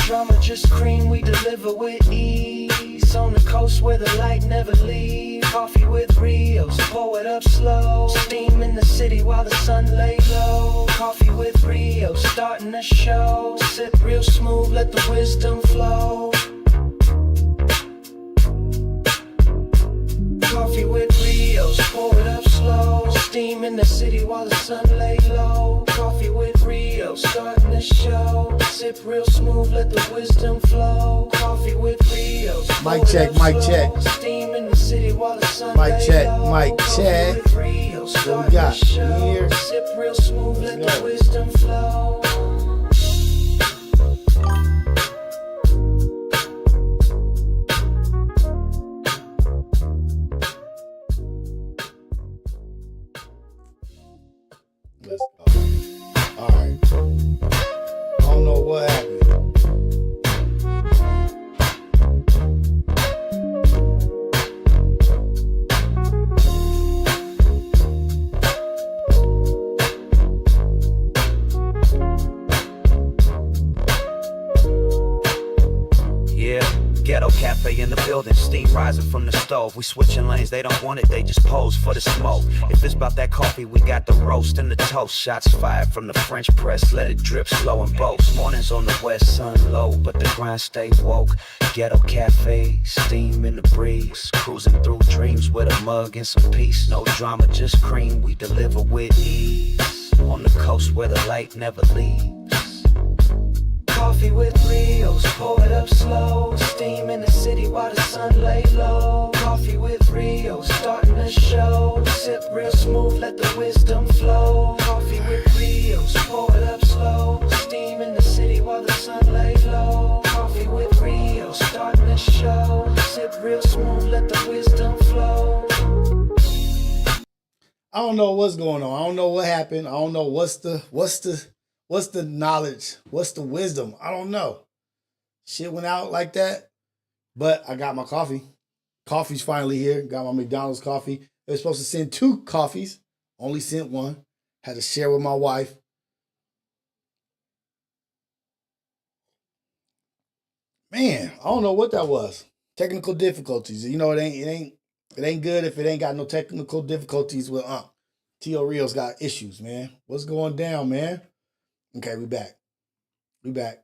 drama, just cream, we deliver with ease. On the coast where the light never leaves. Coffee with Rios, pour it up slow. Steam in the city while the sun lay low. Coffee with Rios, starting the show. Sip real smooth, let the wisdom flow. Coffee with Rios, pour it up slow. Steam in the city while the sun lay low. Coffee with Rios, starting the show. Sip real smooth, let the wisdom flow. Coffee with Rios. Mic check, mic check. Steam in the city while the sun Mic check, lay low. mic check. What we got here? Sip real smooth, let the wisdom flow. Let's go. All right. I don't know what happened. Ghetto cafe in the building, steam rising from the stove. We switching lanes, they don't want it, they just pose for the smoke. If it's about that coffee, we got the roast and the toast. Shots fired from the French press, let it drip slow and boast. Mornings on the west, sun low, but the grind stay woke. Ghetto cafe, steam in the breeze. Cruising through dreams with a mug and some peace. No drama, just cream, we deliver with ease. On the coast where the light never leaves. Coffee with Rios, pour it up slow. Steam in the city while the sun lay low. Coffee with Rios, starting the show. Sip real smooth, let the wisdom flow. Coffee with Rios, pour it up slow. Steam in the city while the sun lay low. Coffee with Rios, starting the show. Sip real smooth, let the wisdom flow. I don't know what's going on. I don't know what happened. I don't know what's the knowledge? What's the wisdom? I don't know. Shit went out like that. But I got my coffee. Coffee's finally here. Got my McDonald's coffee. They were supposed to send 2 coffees. Only sent 1. Had to share with my wife. Man, I don't know what that was. Technical difficulties. You know, it ain't good if it ain't got no technical difficulties with T.O. Rios got issues, man. What's going down, man? Okay, we back. We back.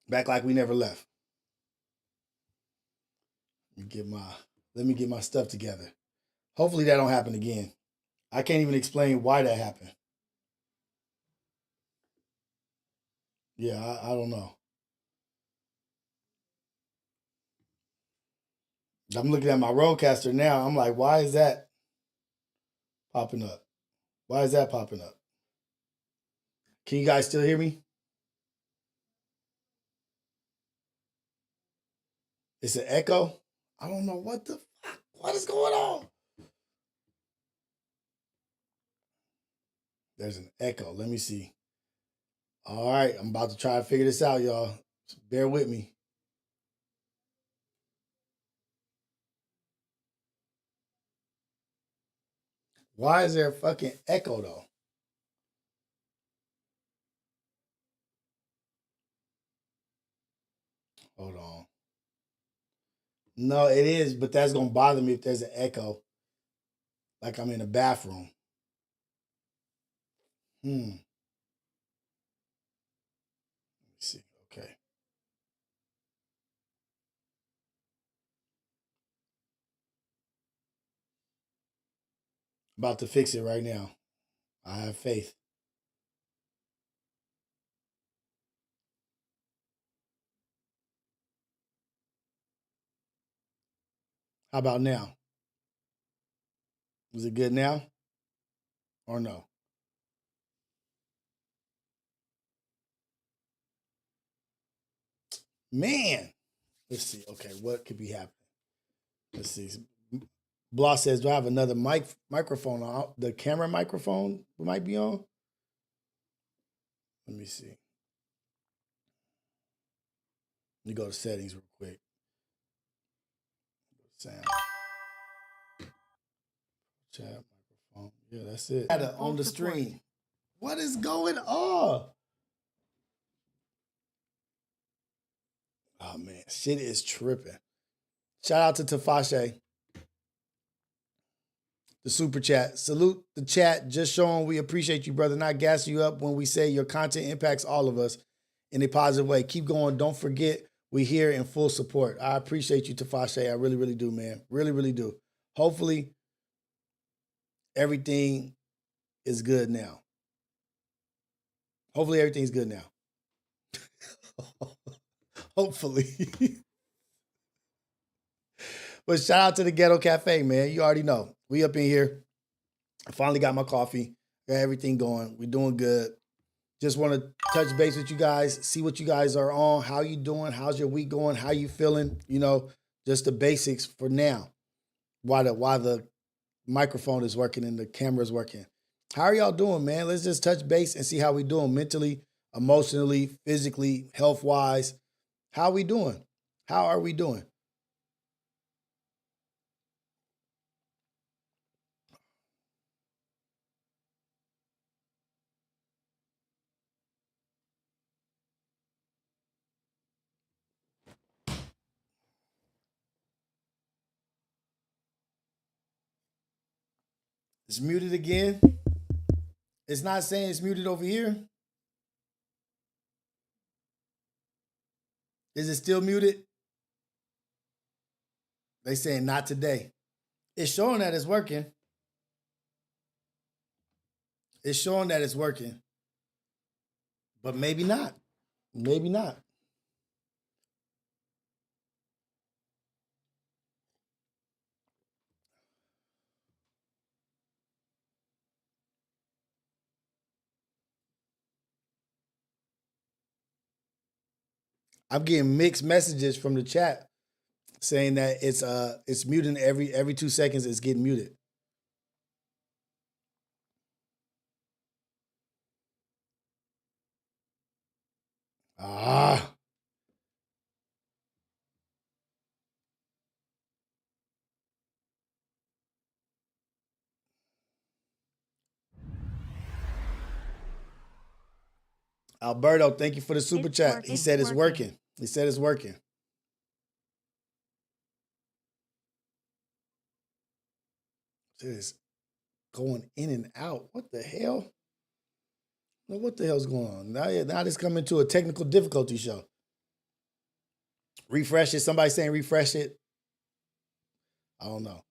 Back like we never left. Let me get my stuff together. Hopefully that don't happen again. I can't even explain why that happened. Yeah, I don't know. I'm looking at my Rodecaster now. I'm like, why is that popping up? Why is that popping up? Can you guys still hear me? It's an echo. I don't know what the fuck. What is going on? There's an echo. Let me see. All right, I'm about to try to figure this out, y'all. So bear with me. Why is there a fucking echo, though? Hold on. No, it is, but that's going to bother me if there's an echo. Like I'm in a bathroom. Let me see. Okay. About to fix it right now. I have faith. How about now? Is it good now? Or no? Man. Let's see. Okay, what could be happening? Let's see. Bloss says, do I have another microphone on? The camera microphone might be on? Let me see. Let me go to settings real quick. Sound. Chat microphone. Yeah, that's it. On the stream. What is going on? Oh man, shit is tripping. Shout out to Tafashe, the super chat. Salute the chat. Just showing we appreciate you, brother. Not gassing you up when we say your content impacts all of us in a positive way. Keep going. Don't forget, we here in full support. I appreciate you, Tafashe. I really, really do, man. Really, really do. Hopefully, everything is good now. Hopefully, everything's good now. Hopefully. But shout out to the Ghetto Cafe, man. You already know. We up in here. I finally got my coffee. Got everything going. We're doing good. Just want to touch base with you guys, see what you guys are on, how you doing, how's your week going, how you feeling, you know, just the basics for now. Why the microphone is working and the camera is working. How are y'all doing, man? Let's just touch base and see how we doing mentally, emotionally, physically, health-wise. How are we doing? How are we doing? It's muted again. It's not saying it's muted over here. Is it still muted? They saying not today. It's showing that it's working. It's showing that it's working. But maybe not. Maybe not. I'm getting mixed messages from the chat saying that it's muting every 2 seconds. It's getting muted. Ah. Alberto, thank you for the super chat. He said it's working. He said it's working. It is going in and out. What the hell? Well, what the hell's going on? Now this coming to a technical difficulty show. Refresh it. Somebody saying refresh it. I don't know.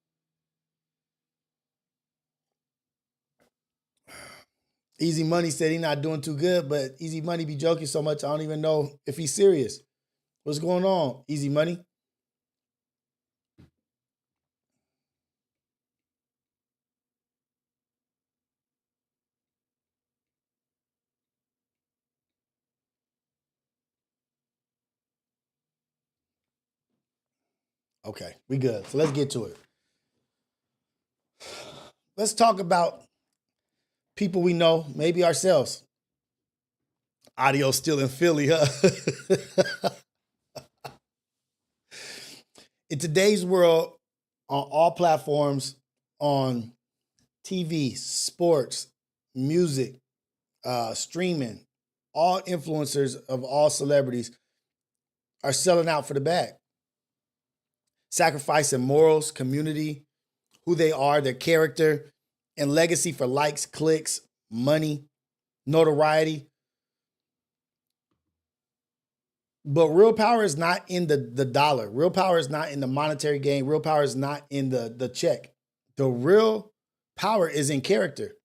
Easy Money said he's not doing too good, but Easy Money be joking so much, I don't even know if he's serious. What's going on, Easy Money? Okay, we good. So let's get to it. Let's talk about people we know, maybe ourselves. Audio still in Philly, huh? In today's world, on all platforms, on TV, sports, music, streaming, all influencers of all celebrities are selling out for the bag. Sacrificing morals, community, who they are, their character, and legacy for likes, clicks, money, notoriety. But real power is not in the dollar. Real power is not in the monetary gain. Real power is not in the check. The real power is in character.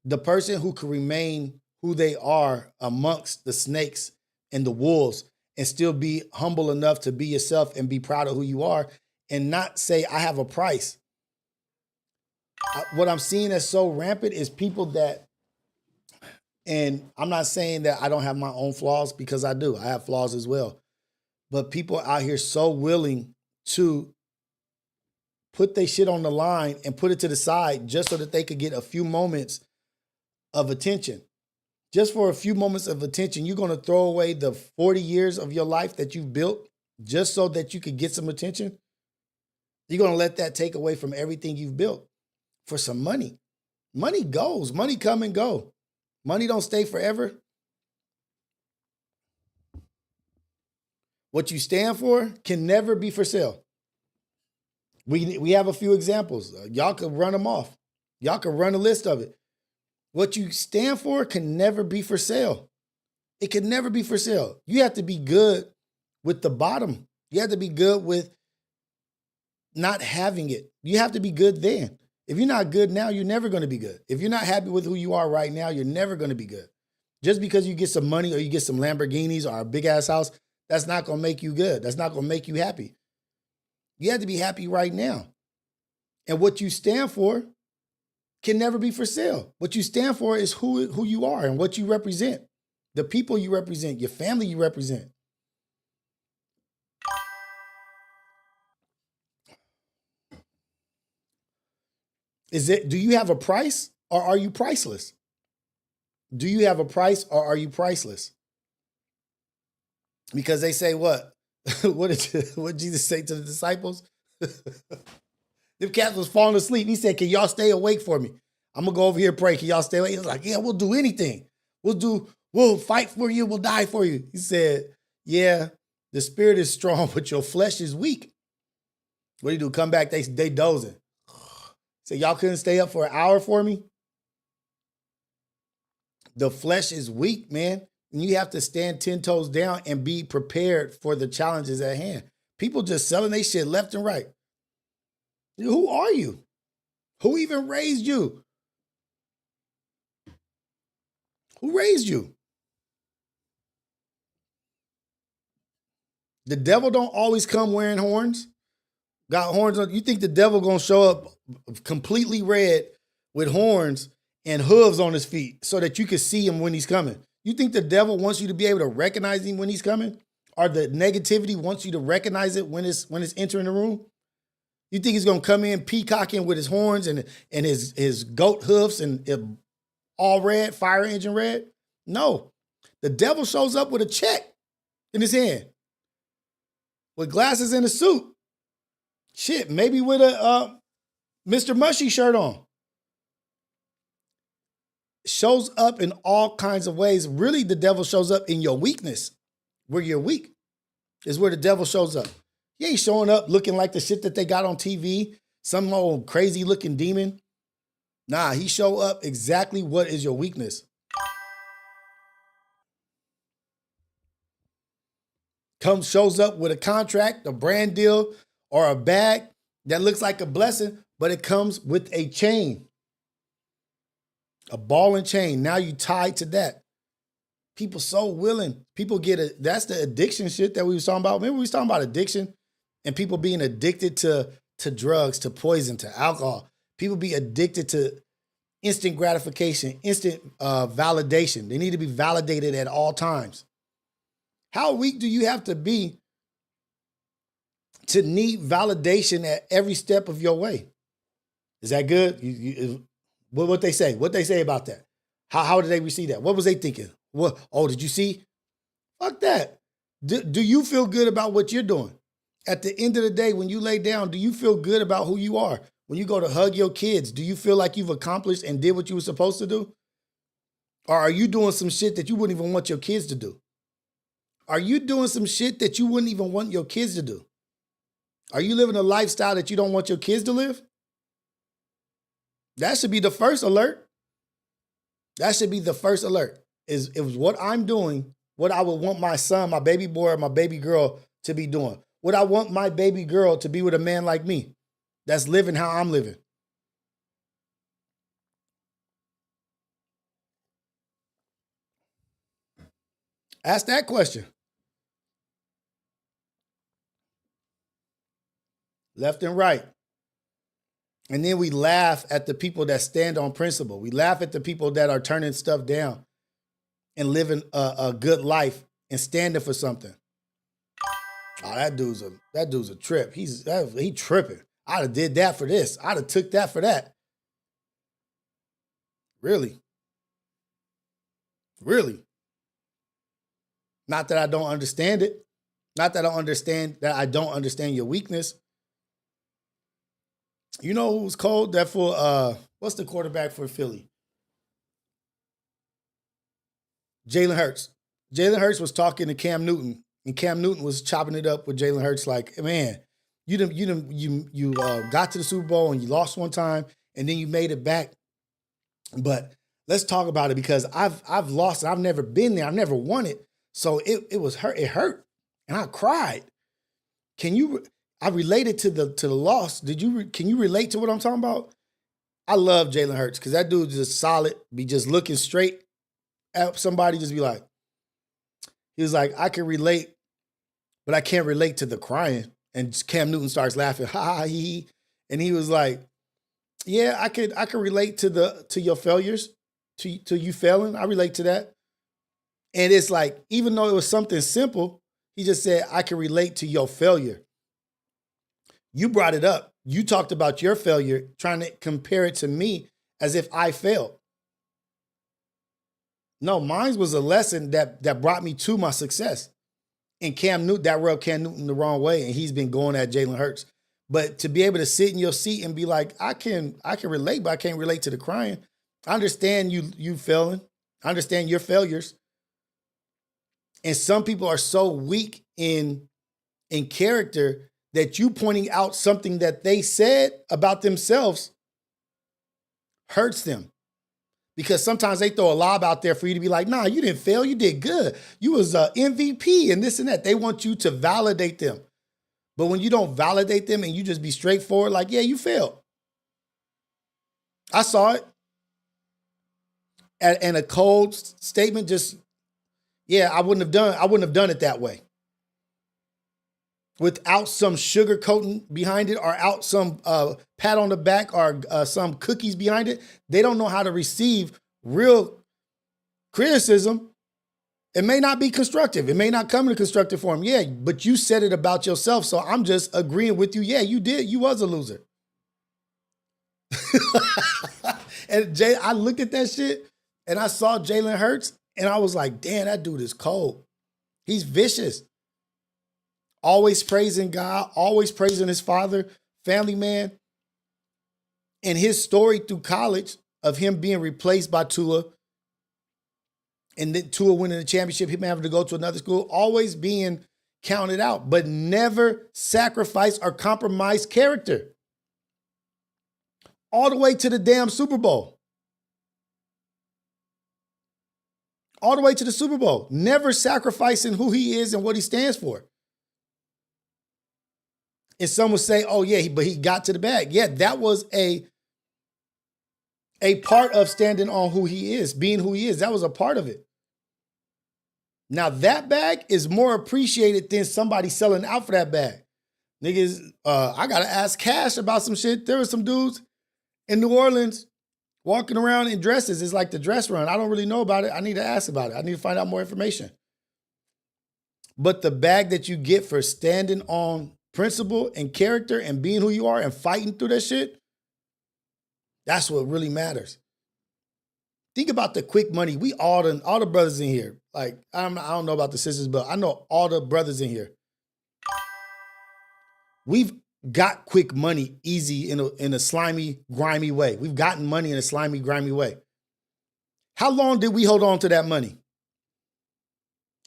The person who can remain who they are amongst the snakes and the wolves and still be humble enough to be yourself and be proud of who you are and not say, I have a price. What I'm seeing that's so rampant is people that, and I'm not saying that I don't have my own flaws, because I do. I have flaws as well. But people out here so willing to put their shit on the line and put it to the side just so that they could get a few moments of attention. Just for a few moments of attention, you're going to throw away the 40 years of your life that you've built just so that you could get some attention? You're going to let that take away from everything you've built for some money. Money goes. Money come and go. Money don't stay forever. What you stand for can never be for sale. We have a few examples. Y'all could run them off. Y'all could run a list of it. What you stand for can never be for sale. It can never be for sale. You have to be good with the bottom. You have to be good with not having it. You have to be good then. If you're not good now, you're never going to be good. If you're not happy with who you are right now, you're never going to be good. Just because you get some money or you get some Lamborghinis or a big ass house, that's not going to make you good. That's not going to make you happy. You have to be happy right now. And what you stand for can never be for sale. What you stand for is who you are and what you represent, the people you represent, your family you represent. Do you have a price or are you priceless? Do you have a price or are you priceless? Because they say what? What did Jesus say to the disciples? Them cats was falling asleep. He said, can y'all stay awake for me? I'm going to go over here and pray. Can y'all stay awake? He was like, yeah, we'll do anything. We'll fight for you. We'll die for you. He said, yeah, the spirit is strong, but your flesh is weak. What do you do? Come back, they dozing. So y'all couldn't stay up for an hour for me? The flesh is weak, man. And you have to stand 10 toes down and be prepared for the challenges at hand. People just selling their shit left and right. Who are you? Who even raised you? Who raised you? The devil don't always come wearing horns. Got horns on. You think the devil gonna show up completely red with horns and hooves on his feet so that you can see him when he's coming? You think the devil wants you to be able to recognize him when he's coming? Or the negativity wants you to recognize it when it's entering the room? You think he's gonna come in peacocking with his horns and his goat hoofs and all red, fire engine red? No. The devil shows up with a check in his hand, with glasses and a suit. Shit, maybe with a Mr. Mushy shirt on. Shows up in all kinds of ways. Really, the devil shows up in your weakness. Where you're weak is where the devil shows up. He ain't showing up looking like the shit that they got on TV, some old crazy looking demon. Nah, he show up exactly what is your weakness. Shows up with a contract, a brand deal, or a bag that looks like a blessing, but it comes with a chain. A ball and chain. Now you tied to that. People so willing. People get it. That's the addiction shit that we was talking about. Remember we was talking about addiction and people being addicted to drugs, to poison, to alcohol. People be addicted to instant gratification, instant validation. They need to be validated at all times. How weak do you have to be to need validation at every step of your way? Is that good? What they say? What they say about that? How did they receive that? What was they thinking? What? Oh, did you see? Fuck that. Do you feel good about what you're doing? At the end of the day, when you lay down, do you feel good about who you are? When you go to hug your kids, do you feel like you've accomplished and did what you were supposed to do? Or are you doing some shit that you wouldn't even want your kids to do? Are you doing some shit that you wouldn't even want your kids to do? Are you living a lifestyle that you don't want your kids to live? That should be the first alert. That should be the first alert. Is what I'm doing, what I would want my son, my baby boy, or my baby girl to be doing. Would I want my baby girl to be with a man like me that's living how I'm living? Ask that question. Left and right. And then we laugh at the people that stand on principle. We laugh at the people that are turning stuff down and living a good life and standing for something. Oh, that dude's a trip. He tripping. I'd have did that for this. I'd have took that for that. Really? Really? Not that I don't understand it. Not that I don't understand your weakness. You know who's cold? That for what's the quarterback for Philly? Jalen Herz. Jalen Herz was talking to Cam Newton, and Cam Newton was chopping it up with Jalen Hurts like, man, you got to the Super Bowl and you lost one time and then you made it back. But let's talk about it because I've lost. I've never been there. I've never won it. So it was hurt. It hurt, and I cried. I related to the loss. Can you relate to what I'm talking about? I love Jalen Hurts because that dude's just solid. Be just looking straight at somebody, just be like, he was like, I can relate, but I can't relate to the crying. And Cam Newton starts laughing, ha ha he, and he was like, yeah, I could relate to your failures, to you failing. I relate to that. And it's like, even though it was something simple, he just said, I can relate to your failure. You brought it up. You talked about your failure, trying to compare it to me as if I failed. No, mine was a lesson that brought me to my success. And Cam Newton, that rubbed Cam Newton the wrong way, and he's been going at Jalen Hurts. But to be able to sit in your seat and be like, I can relate, but I can't relate to the crying. I understand you failing. I understand your failures. And some people are so weak in character that you pointing out something that they said about themselves hurts them. Because sometimes they throw a lob out there for you to be like, nah, you didn't fail. You did good. You was MVP and this and that. They want you to validate them. But when you don't validate them and you just be straightforward, like, yeah, you failed. I saw it. And a cold statement just, yeah, I wouldn't have done it that way. Without some sugarcoating behind it or out some pat on the back or some cookies behind it. They don't know how to receive real criticism. It may not be constructive. It may not come in a constructive form. Yeah, but you said it about yourself. So I'm just agreeing with you. Yeah, you did. You was a loser. And Jay, I looked at that shit and I saw Jalen Hurts and I was like, damn, that dude is cold. He's vicious. Always praising God, always praising his father, family man. And his story through college of him being replaced by Tua and then Tua winning the championship, him having to go to another school, always being counted out, but never sacrifice or compromise character. All the way to the damn Super Bowl. All the way to the Super Bowl. Never sacrificing who he is and what he stands for. And some would say, oh yeah, but he got to the bag. Yeah, that was a part of standing on who he is, being who he is. That was a part of it. Now that bag is more appreciated than somebody selling out for that bag. Niggas, I gotta ask Cash about some shit. There were some dudes in New Orleans walking around in dresses. It's like the dress run. I don't really know about it. I need to ask about it. I need to find out more information. But the bag that you get for standing on principle and character and being who you are and fighting through that shit, that's what really matters. Think about the quick money. We all the brothers in here. Like, I don't know about the sisters, but I know all the brothers in here. We've got quick money easy in a slimy, grimy way. We've gotten money in a slimy, grimy way. How long did we hold on to that money?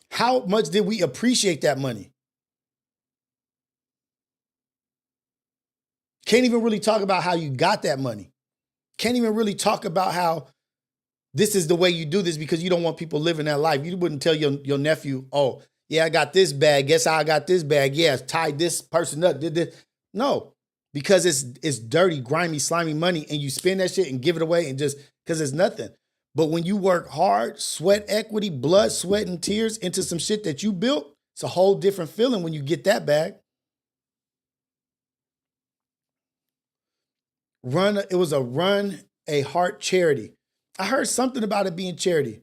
How much did we appreciate that money? Can't even really talk about how you got that money. Can't even really talk about how this is the way you do this because you don't want people living that life. You wouldn't tell your nephew, oh, yeah, I got this bag. Guess how I got this bag? Yeah, tied this person up, did this. No, because it's dirty, grimy, slimy money and you spend that shit and give it away and just because it's nothing. But when you work hard, sweat equity, blood, sweat, and tears into some shit that you built, it's a whole different feeling when you get that bag. It was a heart charity. I heard something about it being charity.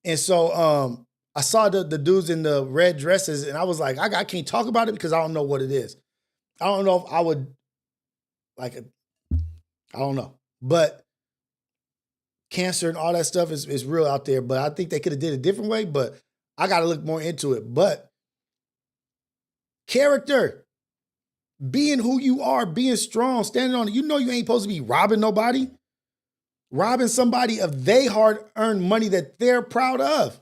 And so I saw the dudes in the red dresses and I was like, I can't talk about it because I don't know what it is. I don't know if I would I don't know. But cancer and all that stuff is real out there. But I think they could have did it a different way, but I got to look more into it. But character, being who you are, being strong, standing on it. You know you ain't supposed to be robbing nobody. Robbing somebody of their hard-earned money that they're proud of.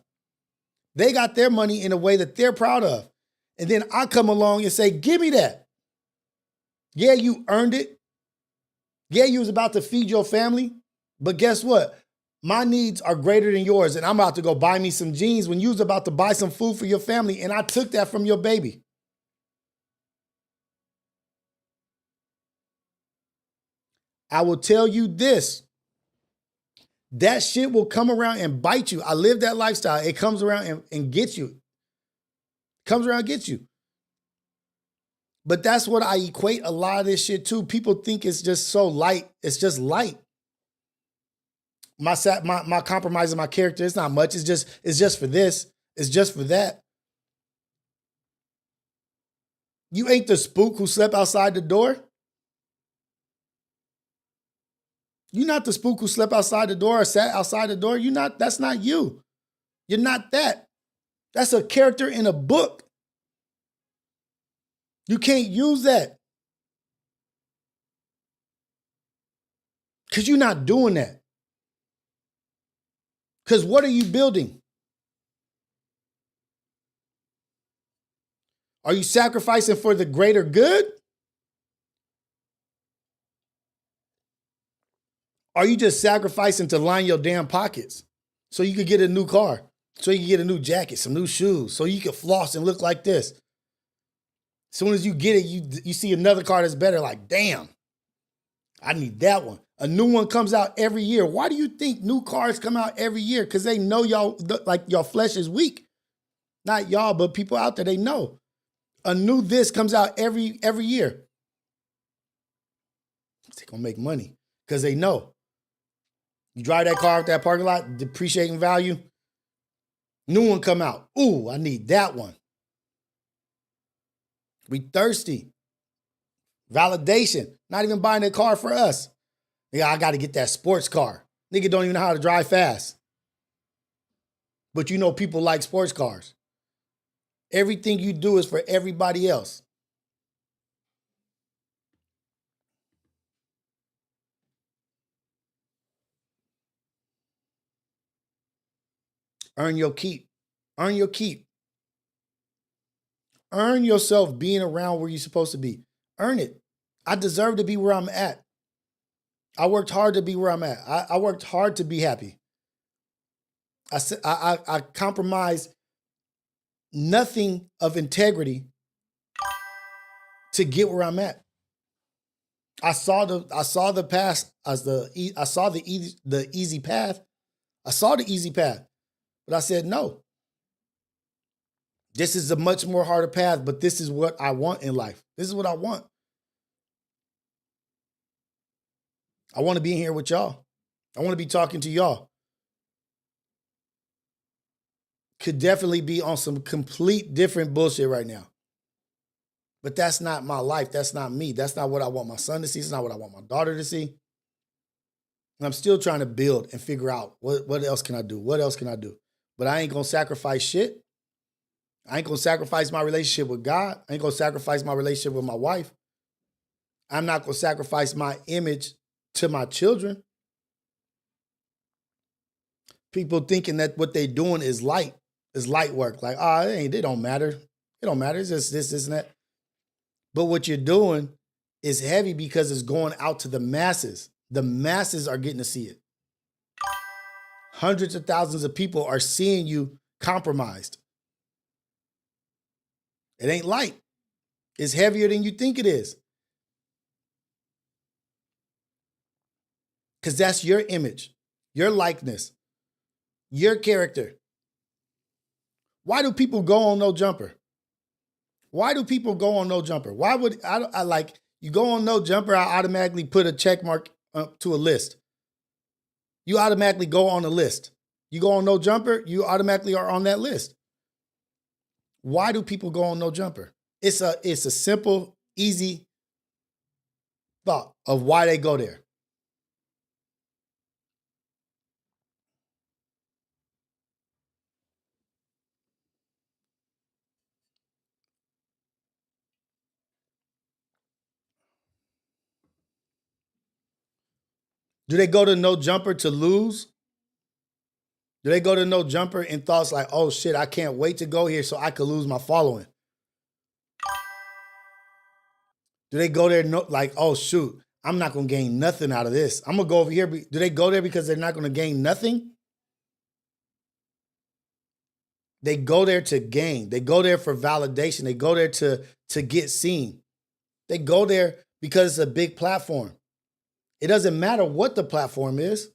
They got their money in a way that they're proud of. And then I come along and say, give me that. Yeah, you earned it. Yeah, you was about to feed your family. But guess what? My needs are greater than yours. And I'm about to go buy me some jeans when you was about to buy some food for your family. And I took that from your baby. I will tell you this. That shit will come around and bite you. I live that lifestyle. It comes around and gets you. Comes around and gets you. But that's what I equate a lot of this shit to. People think it's just so light. It's just light. My compromise of my character, it's not much. It's just for this. It's just for that. You ain't the spook who slept outside the door. You're not the spook who slept outside the door or sat outside the door. That's not you. You're not that. That's a character in a book. You can't use that. Because you're not doing that. Because what are you building? Are you sacrificing for the greater good? Are you just sacrificing to line your damn pockets so you could get a new car, so you can get a new jacket, some new shoes, so you can floss and look like this? As soon as you get it, you see another car that's better, like, damn, I need that one. A new one comes out every year. Why do you think new cars come out every year? Because they know y'all, like, your flesh is weak. Not y'all, but people out there, they know. A new this comes out every year. They're going to make money because they know. You drive that car out that parking lot, depreciating value. New one come out. Ooh, I need that one. We thirsty. Validation. Not even buying a car for us. Yeah, I got to get that sports car. Nigga don't even know how to drive fast. But you know people like sports cars. Everything you do is for everybody else. Earn your keep. Earn your keep. Earn yourself being around where you're supposed to be. Earn it. I deserve to be where I'm at. I worked hard to be where I'm at. I worked hard to be happy. I compromised nothing of integrity to get where I'm at. I saw the path as the easy path. I saw the easy path, but I said no. This is a much more harder path, but this is what I want in life. This is what I want. I want to be in here with y'all. I want to be talking to y'all. Could definitely be on some complete different bullshit right now. But that's not my life. That's not me. That's not what I want my son to see. It's not what I want my daughter to see. And I'm still trying to build and figure out what else can I do? What else can I do? But I ain't going to sacrifice shit. I ain't going to sacrifice my relationship with God. I ain't going to sacrifice my relationship with my wife. I'm not going to sacrifice my image to my children. People thinking that what they're doing is light work. Like, it don't matter. It don't matter. It's just this, and that. But what you're doing is heavy because it's going out to the masses. The masses are getting to see it. Hundreds of thousands of people are seeing you compromised. It ain't light. It's heavier than you think it is. Because that's your image, your likeness, your character. Why do people go on no jumper? Why do people go on no jumper? Why would I like you go on no jumper? I automatically put a check mark to a list. You automatically go on a list. You go on no jumper, you automatically are on that list. Why do people go on no jumper? It's a simple, easy thought of why they go there. Do they go to no jumper to lose? Do they go to no jumper in thoughts like, oh shit, I can't wait to go here so I could lose my following? Do they go there like, oh shoot, I'm not gonna gain nothing out of this. I'm gonna go over here. Do they go there because they're not gonna gain nothing? They go there to gain. They go there for validation. They go there to get seen. They go there because it's a big platform. It doesn't matter what the platform is.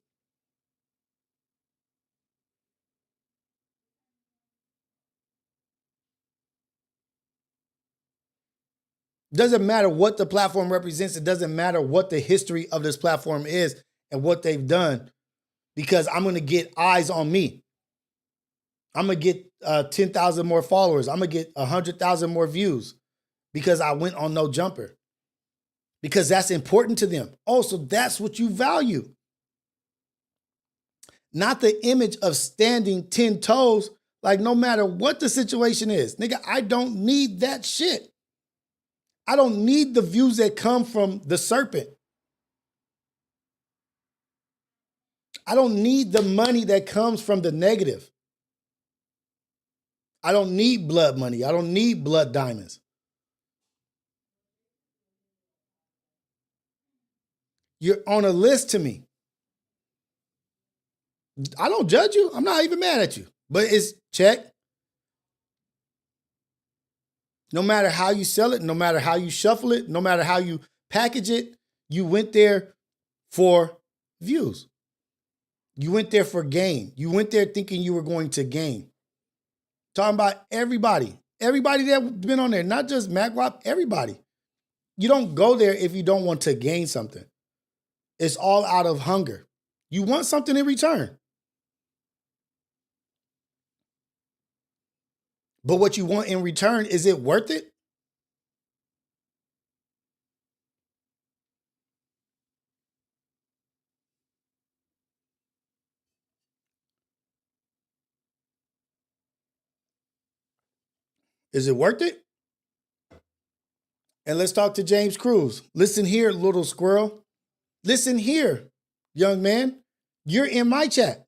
It doesn't matter what the platform represents. It doesn't matter what the history of this platform is and what they've done, because I'm going to get eyes on me. I'm going to get 10,000 more followers. I'm going to get 100,000 more views because I went on No Jumper. Because that's important to them. Oh, so that's what you value. Not the image of standing 10 toes, like no matter what the situation is. Nigga, I don't need that shit. I don't need the views that come from the serpent. I don't need the money that comes from the negative. I don't need blood money. I don't need blood diamonds. You're on a list to me. I don't judge you. I'm not even mad at you. But it's check. No matter how you sell it, no matter how you shuffle it, no matter how you package it, you went there for views. You went there for gain. You went there thinking you were going to gain. Talking about everybody. Everybody that's been on there, not just MacWap, everybody. You don't go there if you don't want to gain something. It's all out of hunger. You want something in return. But what you want in return, is it worth it? Is it worth it? And let's talk to James Cruz. Listen here, little squirrel. Listen here, young man. You're in my chat.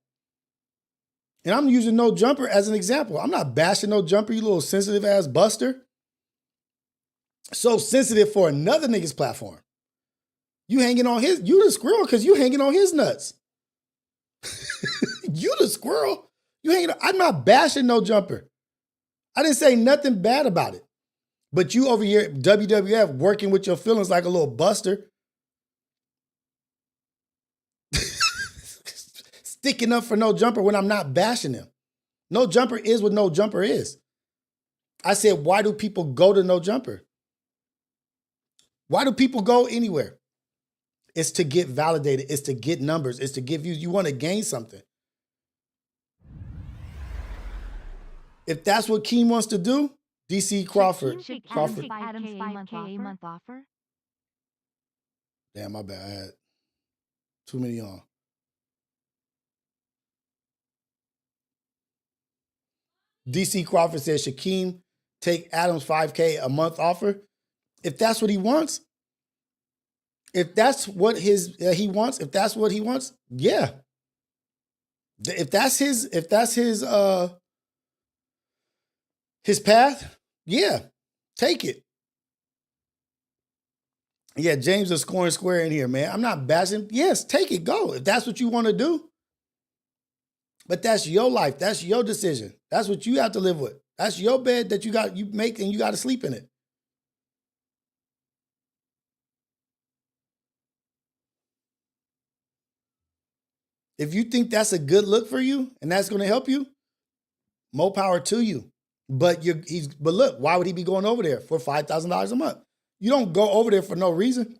And I'm using No Jumper as an example. I'm not bashing No Jumper, you little sensitive ass buster. So sensitive for another nigga's platform. You hanging on his, you the squirrel because you hanging on his nuts. You the squirrel. You hanging on, I'm not bashing No Jumper. I didn't say nothing bad about it. But you over here, WWF, working with your feelings like a little buster. Sticking up for No Jumper when I'm not bashing him. No Jumper is what No Jumper is. I said, why do people go to No Jumper? Why do people go anywhere? It's to get validated. It's to get numbers. It's to give you, you want to gain something. If that's what Keem wants to do, DC Crawford. Crawford. Adam's 5K month offer. Damn, my bad. I had too many on. DC Crawford says, Shaquem take Adam's 5K a month offer. If that's what he wants, if that's what he wants, if that's what he wants, yeah. If that's his path, yeah, take it. Yeah, James is scoring square in here, man. I'm not bashing. Yes, take it, go. If that's what you want to do. But that's your life. That's your decision. That's what you have to live with. That's your bed that you make and you got to sleep in it. If you think that's a good look for you and that's going to help you, more power to you. But look, why would he be going over there for $5,000 a month? You don't go over there for no reason.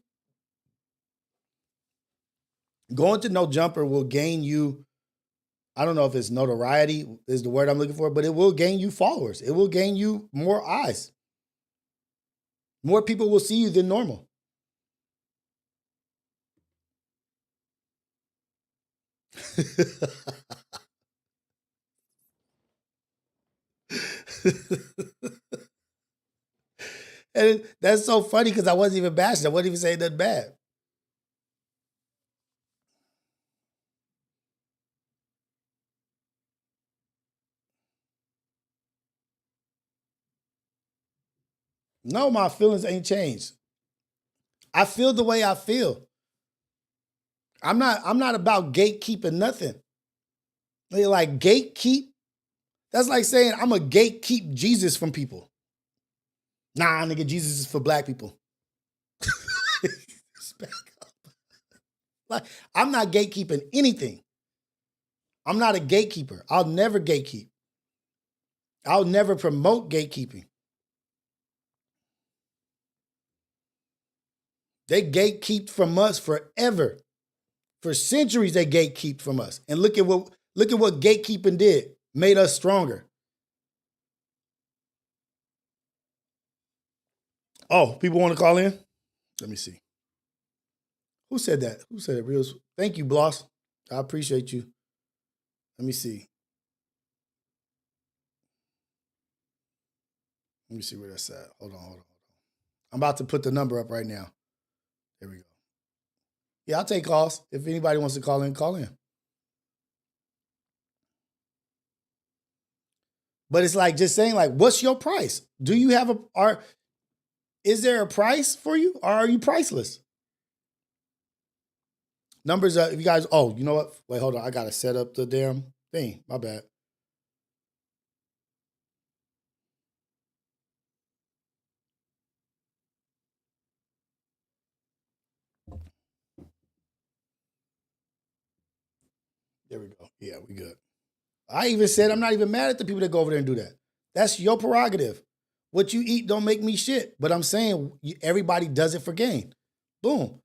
Going to No Jumper will gain you, I don't know if it's notoriety is the word I'm looking for, but it will gain you followers. It will gain you more eyes. More people will see you than normal. And that's so funny because I wasn't even bashing. I wasn't even saying nothing bad. No, my feelings ain't changed. I feel the way I feel. I'm not about gatekeeping nothing. Like gatekeep. That's like saying I'm a gatekeep Jesus from people. Nah, nigga, Jesus is for black people. Like, I'm not gatekeeping anything. I'm not a gatekeeper. I'll never gatekeep. I'll never promote gatekeeping. They gatekeeped from us forever. For centuries, they gatekeeped from us. And look at what gatekeeping did. Made us stronger. Oh, people want to call in? Let me see. Who said that? Who said it? Rios. Thank you, Bloss. I appreciate you. Let me see. Let me see where that's at. Hold on. I'm about to put the number up right now. There we go. Yeah, I'll take calls. If anybody wants to call in, call in. But it's like just saying, like, what's your price? Do you have is there a price for you, or are you priceless? Numbers, if you guys, oh, you know what? Wait, hold on. I got to set up the damn thing. My bad. There we go. Yeah, we good. I even said I'm not even mad at the people that go over there and do that. That's your prerogative. What you eat don't make me shit. But I'm saying everybody does it for gain. Boom.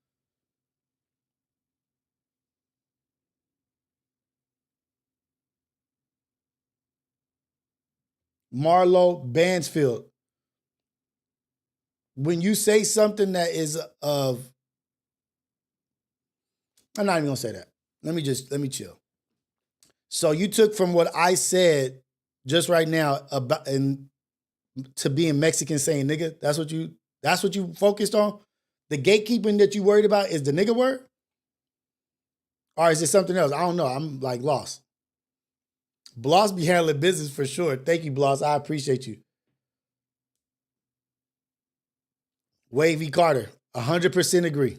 Marlo Bansfield. When you say something that is of, I'm not even gonna say that. Let me chill. So you took from what I said just right now about and to being Mexican saying nigga. That's what you focused on? The gatekeeping that you worried about is the nigga word? Or is it something else? I don't know. I'm like lost. Bloss be handling business for sure. Thank you, Bloss. I appreciate you. Wavy Carter, 100% agree.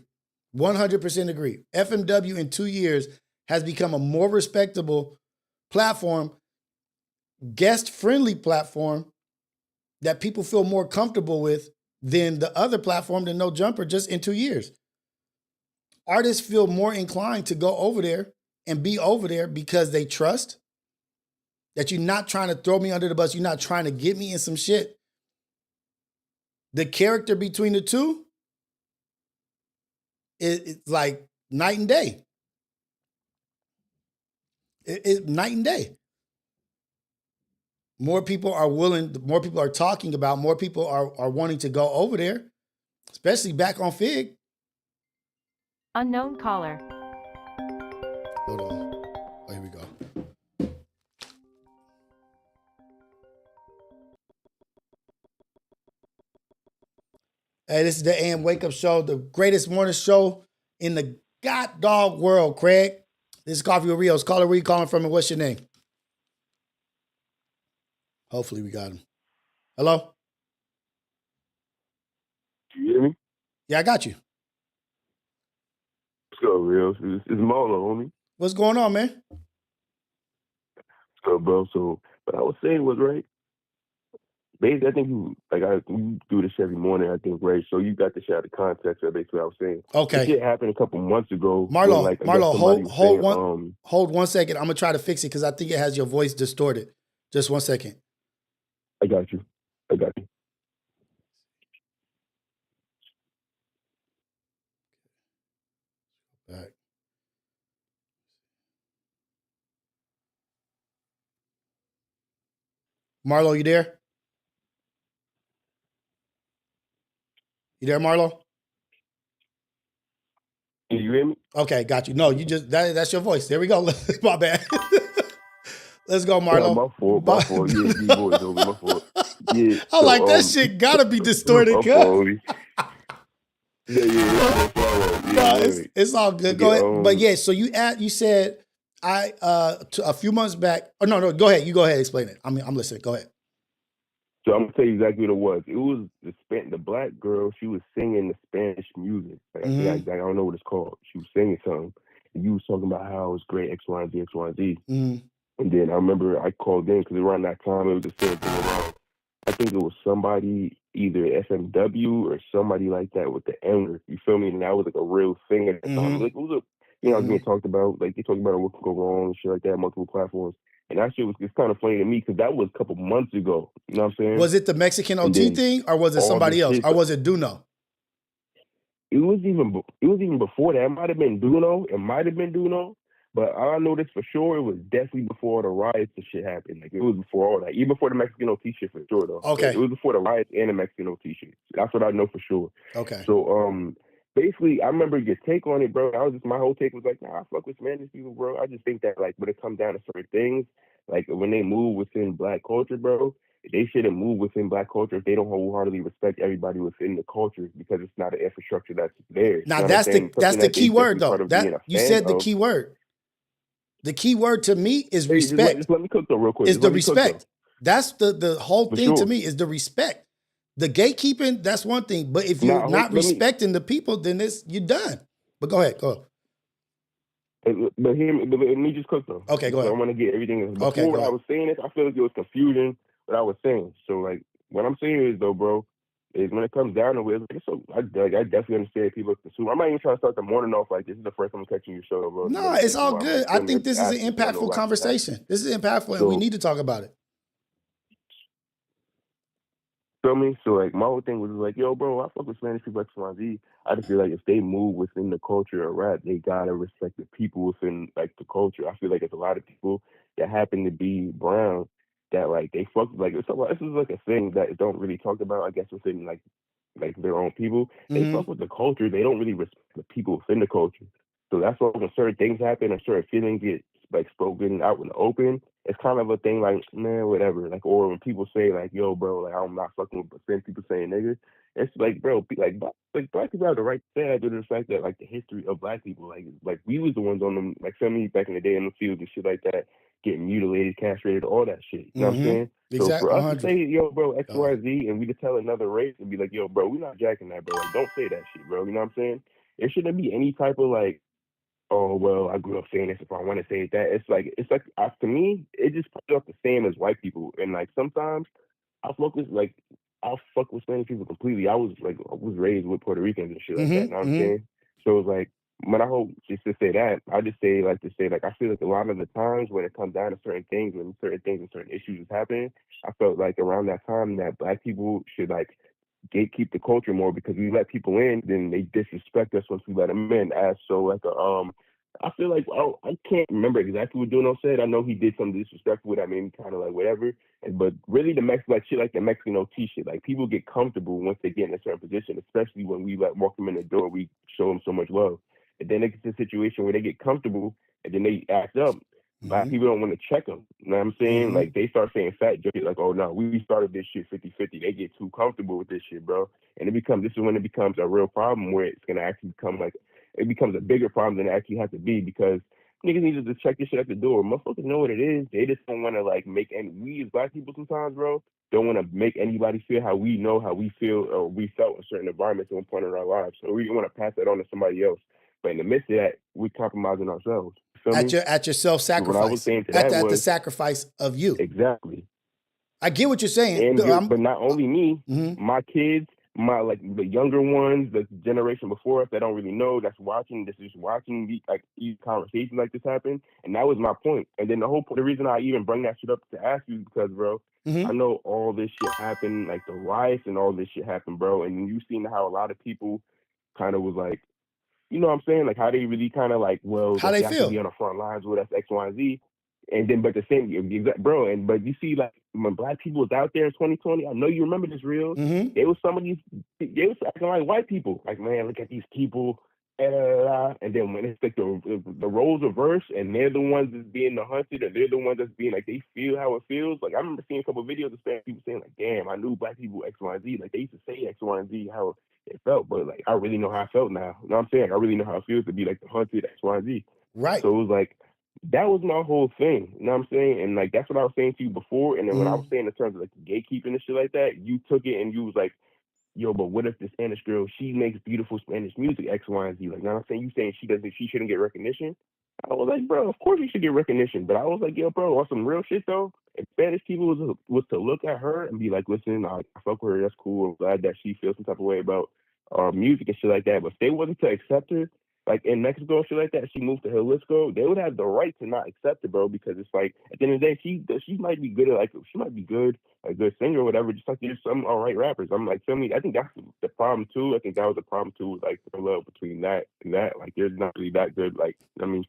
100% agree. FMW in 2 years has become a more respectable platform, guest-friendly platform that people feel more comfortable with than the other platform, than No Jumper, just in 2 years. Artists feel more inclined to go over there and be over there because they trust that you're not trying to throw me under the bus. You're not trying to get me in some shit. The character between the two, it's like night and day. It's night and day. More people are willing, more people are talking about, more people are wanting to go over there, especially back on Fig. Unknown caller. Hold on. Oh, here we go. Hey, this is the AM Wake Up Show, the greatest morning show in the god dog world, Craig. This is Coffee with Rios. Caller, where you calling from and what's your name? Hopefully we got him. Hello? You hear me? Yeah, I got you. What's up, Rios? It's Marlo, homie. What's going on, man? What's up, bro? So, what I was saying was, right, basically, I think you do this every morning, I think, right? So you got to share the context of basically what I was saying. Okay. This shit happened a couple months ago. Marlo, when, hold 1 second. I'm going to try to fix it because I think it has your voice distorted. Just 1 second. I got you. All right. Marlo, you there? You there, Marlo? Can you hear me? Okay, got you. No, you just, that's your voice. There we go. My bad. Let's go, Marlo. Yeah, my fault. Yeah, D-voice, homie, my fault. Yeah. I'm like, that shit gotta be distorted, my cuz. fault, yeah. No, it's all good. Go ahead. But yeah, so you said a few months back. Oh no, go ahead. You go ahead and explain it. I'm listening. Go ahead. So I'm gonna tell you exactly what it was. It was the black girl. She was singing the Spanish music. Like I forgot exactly. I don't know what it's called. She was singing something, and you was talking about how it was great X, Y, and Z, X, Y, and Z. And then I remember I called in because around that time it was the same thing around. I think it was somebody, either FMW or somebody like that with the N word. You feel me? And that was like a real thing at the time. Like it was it was being talked about. Like they talked about what could go wrong and shit like that on multiple platforms. And that shit was just kind of funny to me because that was a couple months ago. You know what I'm saying? Was it the Mexican OT thing, or was it somebody else, or was it Duno? It was even before that. It might have been Duno. But I know this for sure. It was definitely before the riots and shit happened. Like it was before all that. Even before the Mexican OT shit for sure though. Okay. It was before the riots and the Mexican OT shit. That's what I know for sure. Okay. So basically I remember your take on it, bro. My whole take was like, nah, I fuck with Spanish people, bro. I just think that like when it comes down to certain things, like when they move within black culture, bro, they shouldn't move within black culture if they don't wholeheartedly respect everybody within the culture because it's not an infrastructure that's there. Now you know that's the key word though. That you said the of. key word. The key word to me is respect. Just let me cook though real quick. Is the respect. That's the whole thing to sure. me is the respect. The gatekeeping, that's one thing. But if you're not respecting the people, then you're done. But go ahead. But let me just cook though. Okay, go ahead. I want to get everything. Before when I was saying this, I feel like it was confusion what I was saying. So like what I'm saying is though, bro, is when it comes down to it, I definitely understand people consume. I'm not even trying to start the morning off like this is the first time I'm catching your show, bro. No, it's all good. I think this is an impactful conversation. This is impactful, and we need to talk about it. Feel me? So like my whole thing was like, yo, bro, I fuck with Spanish people like XYZ. I just feel like if they move within the culture of rap, they gotta respect the people within like the culture. I feel like there's a lot of people that happen to be brown that like they fuck like this is like a thing that don't really talk about, I guess, within like their own people. They fuck with the culture. They don't really respect the people within the culture. So that's why when certain things happen and certain feelings get like spoken out in the open, it's kind of a thing like, man, whatever. Like, or when people say like, yo, bro, like I'm not fucking with percent people saying nigga. It's like, bro, like black people have the right to say that due to the fact that like the history of black people, like we was the ones on them, like some of me back in the day in the field and shit like that, getting mutilated, castrated, all that shit. You know what I'm saying? Exactly. So for us to say, yo, bro, X, Y, Z, and we to tell another race and be like, yo, bro, we're not jacking that, bro. Like, don't say that shit, bro. You know what I'm saying? There shouldn't be any type of like, oh, well, I grew up saying this if I want to say that. It's like to me, it just puts up the same as white people. And like sometimes I'll fuck with Spanish people completely. I was raised with Puerto Ricans and shit like that. You know what I'm saying? So it's like when I hope just to say that, I just say like I feel like a lot of the times when it comes down to certain things and certain issues is happening, I felt like around that time that black people should like gatekeep the culture more because we let people in, then they disrespect us once we let them in. I feel like I can't remember exactly what Duno said. I know he did something disrespectful that made me kind of like whatever. But really, the shit like the Mexican OT shit, like people get comfortable once they get in a certain position, especially when we like walk them in the door, we show them so much love. And then it gets to a situation where they get comfortable and then they act up. Black people don't want to check them. You know what I'm saying? Like they start saying fat jokes like, oh no, we started this shit 50-50. They get too comfortable with this shit, bro. And this is when it becomes a real problem where it's gonna actually become like it becomes a bigger problem than it actually has to be because niggas need to check this shit at the door. Motherfuckers know what it is. They just don't want to like we as black people sometimes, bro, don't want to make anybody feel how we know how we feel or we felt in certain environments at one point in our lives. So we want to pass that on to somebody else. But in the midst of that, we're compromising ourselves. At your self-sacrifice. So what I was saying to that at the sacrifice of you. Exactly. I get what you're saying. But not only me, my kids, the younger ones, the generation before us that don't really know, that's just watching these conversations like this happen. And that was my point. And then the reason I even bring that shit up to ask you is because, bro, I know all this shit happened, like the riots and all this shit happened, bro. And you seen how a lot of people kind of was like, you know what I'm saying? Like how they really kind of like, well, how they feel be on the front lines with us, X, Y, and Z. And then, but the same, bro. But you see, like when black people was out there in 2020, I know you remember this, Rios. They was they was acting like white people. Like, man, look at these people. And then when it's like the roles reverse, and they're the ones that's being the hunted, and they're the ones that's being like they feel how it feels. Like I remember seeing a couple of videos of Spanish people saying like, "Damn, I knew black people X, Y, and Z." Like they used to say X, Y, and Z how it felt, but like I really know how I felt now. You know what I'm saying? I really know how it feels to be like the hunted X, Y, and Z. Right. So it was like that was my whole thing. You know what I'm saying? And like that's what I was saying to you before. And then when I was Mhm. saying in terms of like gatekeeping and shit like that, you took it and you was like, yo, but what if the Spanish girl, she makes beautiful Spanish music, X, Y, and Z? Like, you know what I'm saying? You saying she shouldn't get recognition? I was like, bro, of course you should get recognition. But I was like, yo, bro, on some real shit though, if Spanish people was to look at her and be like, listen, I fuck with her, that's cool. I'm glad that she feels some type of way about music and shit like that. But if they wasn't to accept her, like in Mexico and shit like that, she moved to Jalisco, they would have the right to not accept her, bro, because it's like at the end of the day, she might be good at like she might be good, a good singer or whatever, just like there's some all right rappers. I'm like, feel me? I think that's the problem too. I think that was the problem too, with like the love between that and that. Like there's not really that good, like I mean,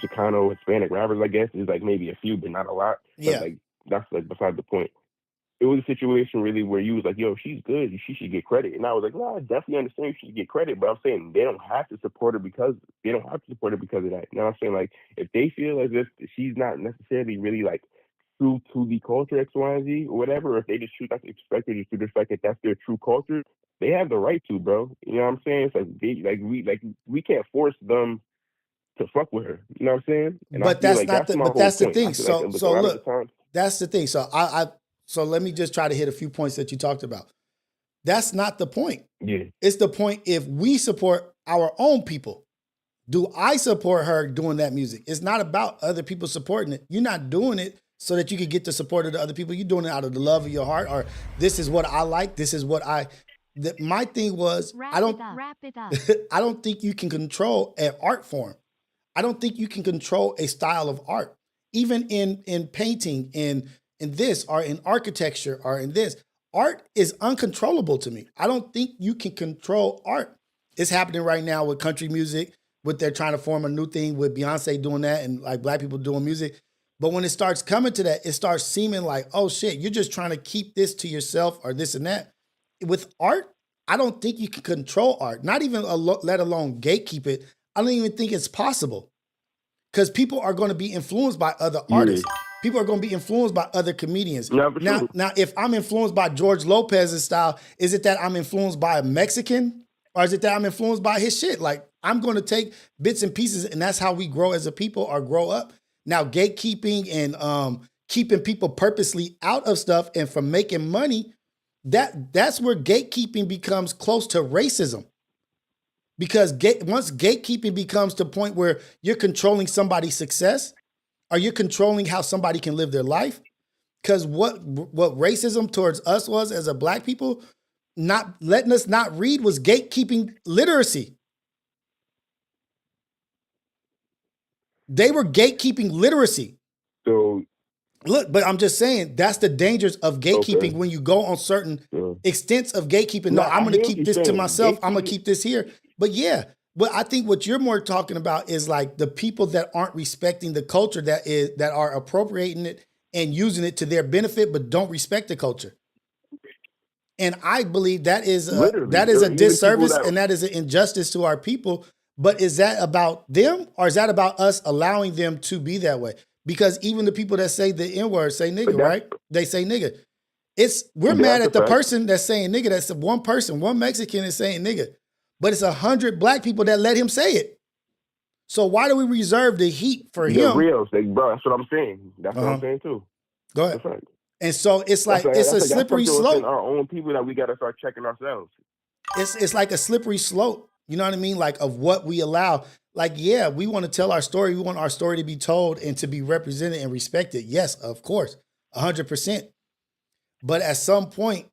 Chicano Hispanic rappers, I guess, is like maybe a few, but not a lot. But Yeah. like that's like beside the point. It was a situation really where you was like, yo, she's good, she should get credit. And I was like, no, I definitely understand she should get credit, but I'm saying they don't have to support her because of that. You know what I'm saying? Like if they feel as if she's not necessarily really like true to the culture X, Y, and Z or whatever, or if they just choose not to expect her just to the fact that that's their true culture, they have the right to, bro. You know what I'm saying? It's like we can't force them to fuck with her. You know what I'm saying? And I But feel that's like not that's the my but whole that's the point. I thing. feel like So look, a lot of the look, times. that's the thing. So let me just try to hit a few points that you talked about. That's not the point. Yeah. It's the point if we support our own people. Do I support her doing that music? It's not about other people supporting it. You're not doing it so that you can get the support of the other people. You're doing it out of the love of your heart, or this is what I like. This is what my thing was, Wrap it up. I don't think you can control an art form. I don't think you can control a style of art. Even in painting, in this, or in architecture, or in this. Art is uncontrollable to me. I don't think you can control art. It's happening right now with country music, with they're trying to form a new thing with Beyonce doing that and like black people doing music. But when it starts coming to that, it starts seeming like, oh shit, you're just trying to keep this to yourself or this and that. With art, I don't think you can control art, not even let alone gatekeep it. I don't even think it's possible because people are going to be influenced by other Yeah. artists. People are going to be influenced by other comedians. No, for sure. Now, if I'm influenced by George Lopez's style, is it that I'm influenced by a Mexican, or is it that I'm influenced by his shit? Like I'm going to take bits and pieces, and that's how we grow as a people or grow up. Now, gatekeeping and keeping people purposely out of stuff and from making money, that's where gatekeeping becomes close to racism. Because once gatekeeping becomes to the point where you're controlling somebody's success, or you're controlling how somebody can live their life, because what racism towards us was as a black people, not letting us not read, was gatekeeping literacy. They were gatekeeping literacy. So Look, but I'm just saying that's the dangers of gatekeeping okay. when you go on certain Yeah. extents of gatekeeping. No, No, I'm I going to hear what keep you're this to saying. myself. I'm going to Gatekeeping. keep this here. But yeah, but I think what you're more talking about is like the people that aren't respecting the culture that are appropriating it and using it to their benefit, but don't respect the culture. And I believe that is Literally, a there are even people disservice that and that is an injustice to our people. But is that about them, or is that about us allowing them to be that way? Because even the people that say the N word say nigga, that's right? They say nigga. We're mad that's a at the fact. person that's saying nigga. That's one person, one Mexican is saying nigga, but it's 100 black people that let him say it. So why do we reserve the heat for The him? Rios, bro, that's what I'm saying. That's what Uh-huh. I'm saying too. Go That's ahead. right. And so it's like it's a That's slippery something within slope. our own people that we gotta start checking ourselves. It's like a slippery slope. You know what I mean? Like of what we allow. Like, yeah, we want to tell our story. We want our story to be told and to be represented and respected. Yes, of course, 100%. But at some point,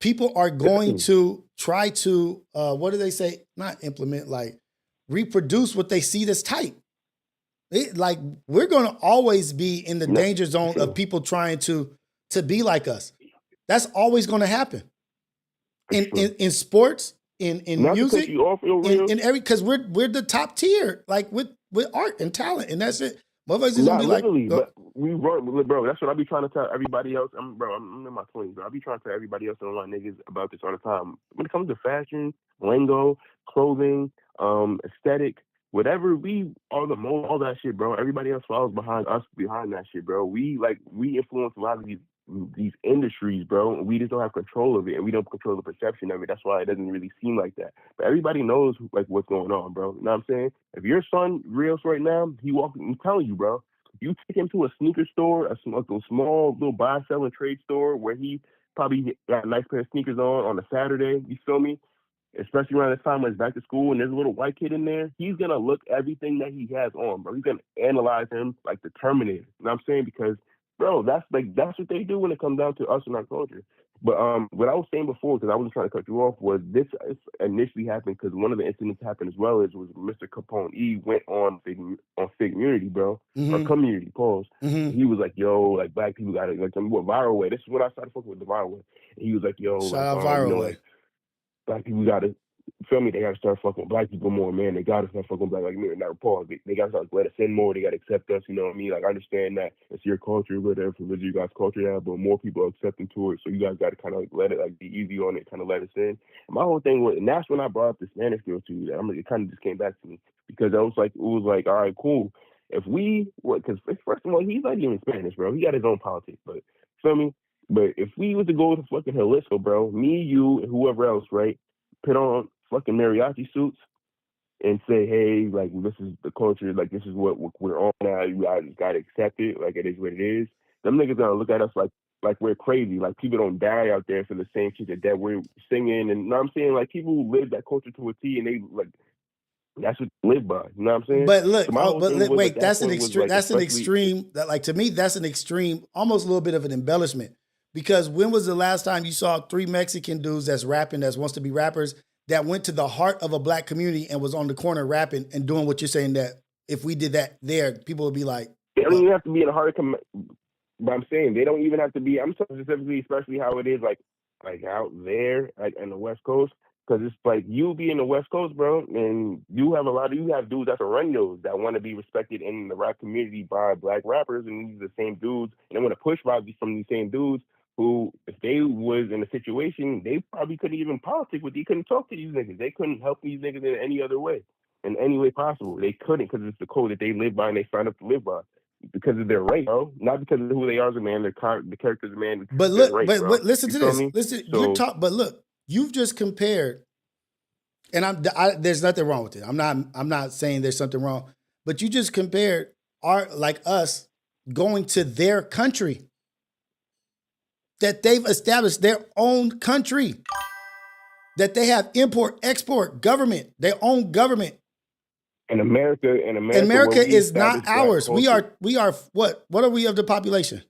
people are going to try to, what do they say? Not implement, like reproduce what they see that's tight. Like we're going to always be in the danger zone of people trying to be like us. That's always going to happen. In sports, in Not to cut music, you off, Rios. in every, because we're the top tier, like with art and talent, and that's it. Motherfuckers just gonna Not be like, literally, but we run, bro. That's what I be trying to tell everybody else. I'm in my 20s, bro. I be trying to tell everybody else and a lot of niggas about this all the time. When it comes to fashion, lingo, clothing, aesthetic, whatever, we are all that shit, bro. Everybody else follows behind us behind that shit, bro. We influence a lot of these these industries, bro, and we just don't have control of it, and we don't control the perception of it. That's why it doesn't really seem like that. But everybody knows like what's going on, bro. You know what I'm saying? If your son Rios right now, I'm telling you, bro, if you take him to a sneaker store, a small little buy, sell, and trade store where he probably got a nice pair of sneakers on a Saturday, you feel me? Especially around this time when it's back to school and there's a little white kid in there, he's gonna look everything that he has on, bro. He's gonna analyze him like the Terminator. You know what I'm saying? Because, bro, that's what they do when it comes down to us and our culture. But what I was saying before, because I wasn't trying to cut you off, was this initially happened because one of the incidents happened as well was Mr. Capone E went on Community, bro, or Community, pause. He was like, yo, like black people got it, like what Viral Way. This is when I started fucking with the Viral Way. And he was like, yo, shout out Viral Way. Like, black people gotta feel me. They gotta start fucking with black people more, man. They gotta start fucking with black, like me, not pause. They gotta start let us in more. They gotta accept us. You know what I mean? Like I understand that it's your culture, whatever, religion, you guys' culture now, but more people are accepting to it. So you guys gotta kind of let it like be easy on it, kind of let us in. And my whole thing was, and that's when I brought up the Spanish girl to you. That it kind of just came back to me because it was like, all right, cool. If we, because first of all, he's not even Spanish, bro. He got his own politics, but feel me. But if we was to go to fucking Jalisco, bro, me, you, and whoever else, right, put on fucking mariachi suits and say, hey, like, this is the culture, like, this is what we're on now, you guys gotta accept it, like, it is what it is. Them niggas gonna look at us like we're crazy, like, people don't die out there for the same shit that we're singing, and you know what I'm saying? Like, people who live that culture to a T, and they, like, that's what they live by, you know what I'm saying? But look, So wait, that's an extreme. That's an extreme. That, like, to me, that's an extreme, almost a little bit of an embellishment. Because when was the last time you saw 3 Mexican dudes that's rapping, that wants to be rappers, that went to the heart of a black community and was on the corner rapping and doing what you're saying, that if we did that there, people would be like, they don't even have to be in the heart of. But I'm saying they don't even have to be. I'm talking specifically, especially how it is like out there, like in the West Coast. Because it's like you be in the West Coast, bro, and you have dudes that's perennials that want to be respected in the rap community by black rappers, and these are the same dudes, and they want to push vibes from these same dudes who, if they was in a situation, they probably couldn't even politic with. They couldn't talk to these niggas. They couldn't help these niggas in any other way, in any way possible. They couldn't because it's the code that they live by and they signed up to live by. Because of their race, bro. Not because of who they are as a man. The character as a man. But look, race, but listen to this. Me? Listen, so, but look, you've just compared, and there's nothing wrong with it. I'm not saying there's something wrong, but you just compared us going to their country, that they've established their own country, that they have import, export, government, their own government. And America is not ours. We are what? What are we of the population?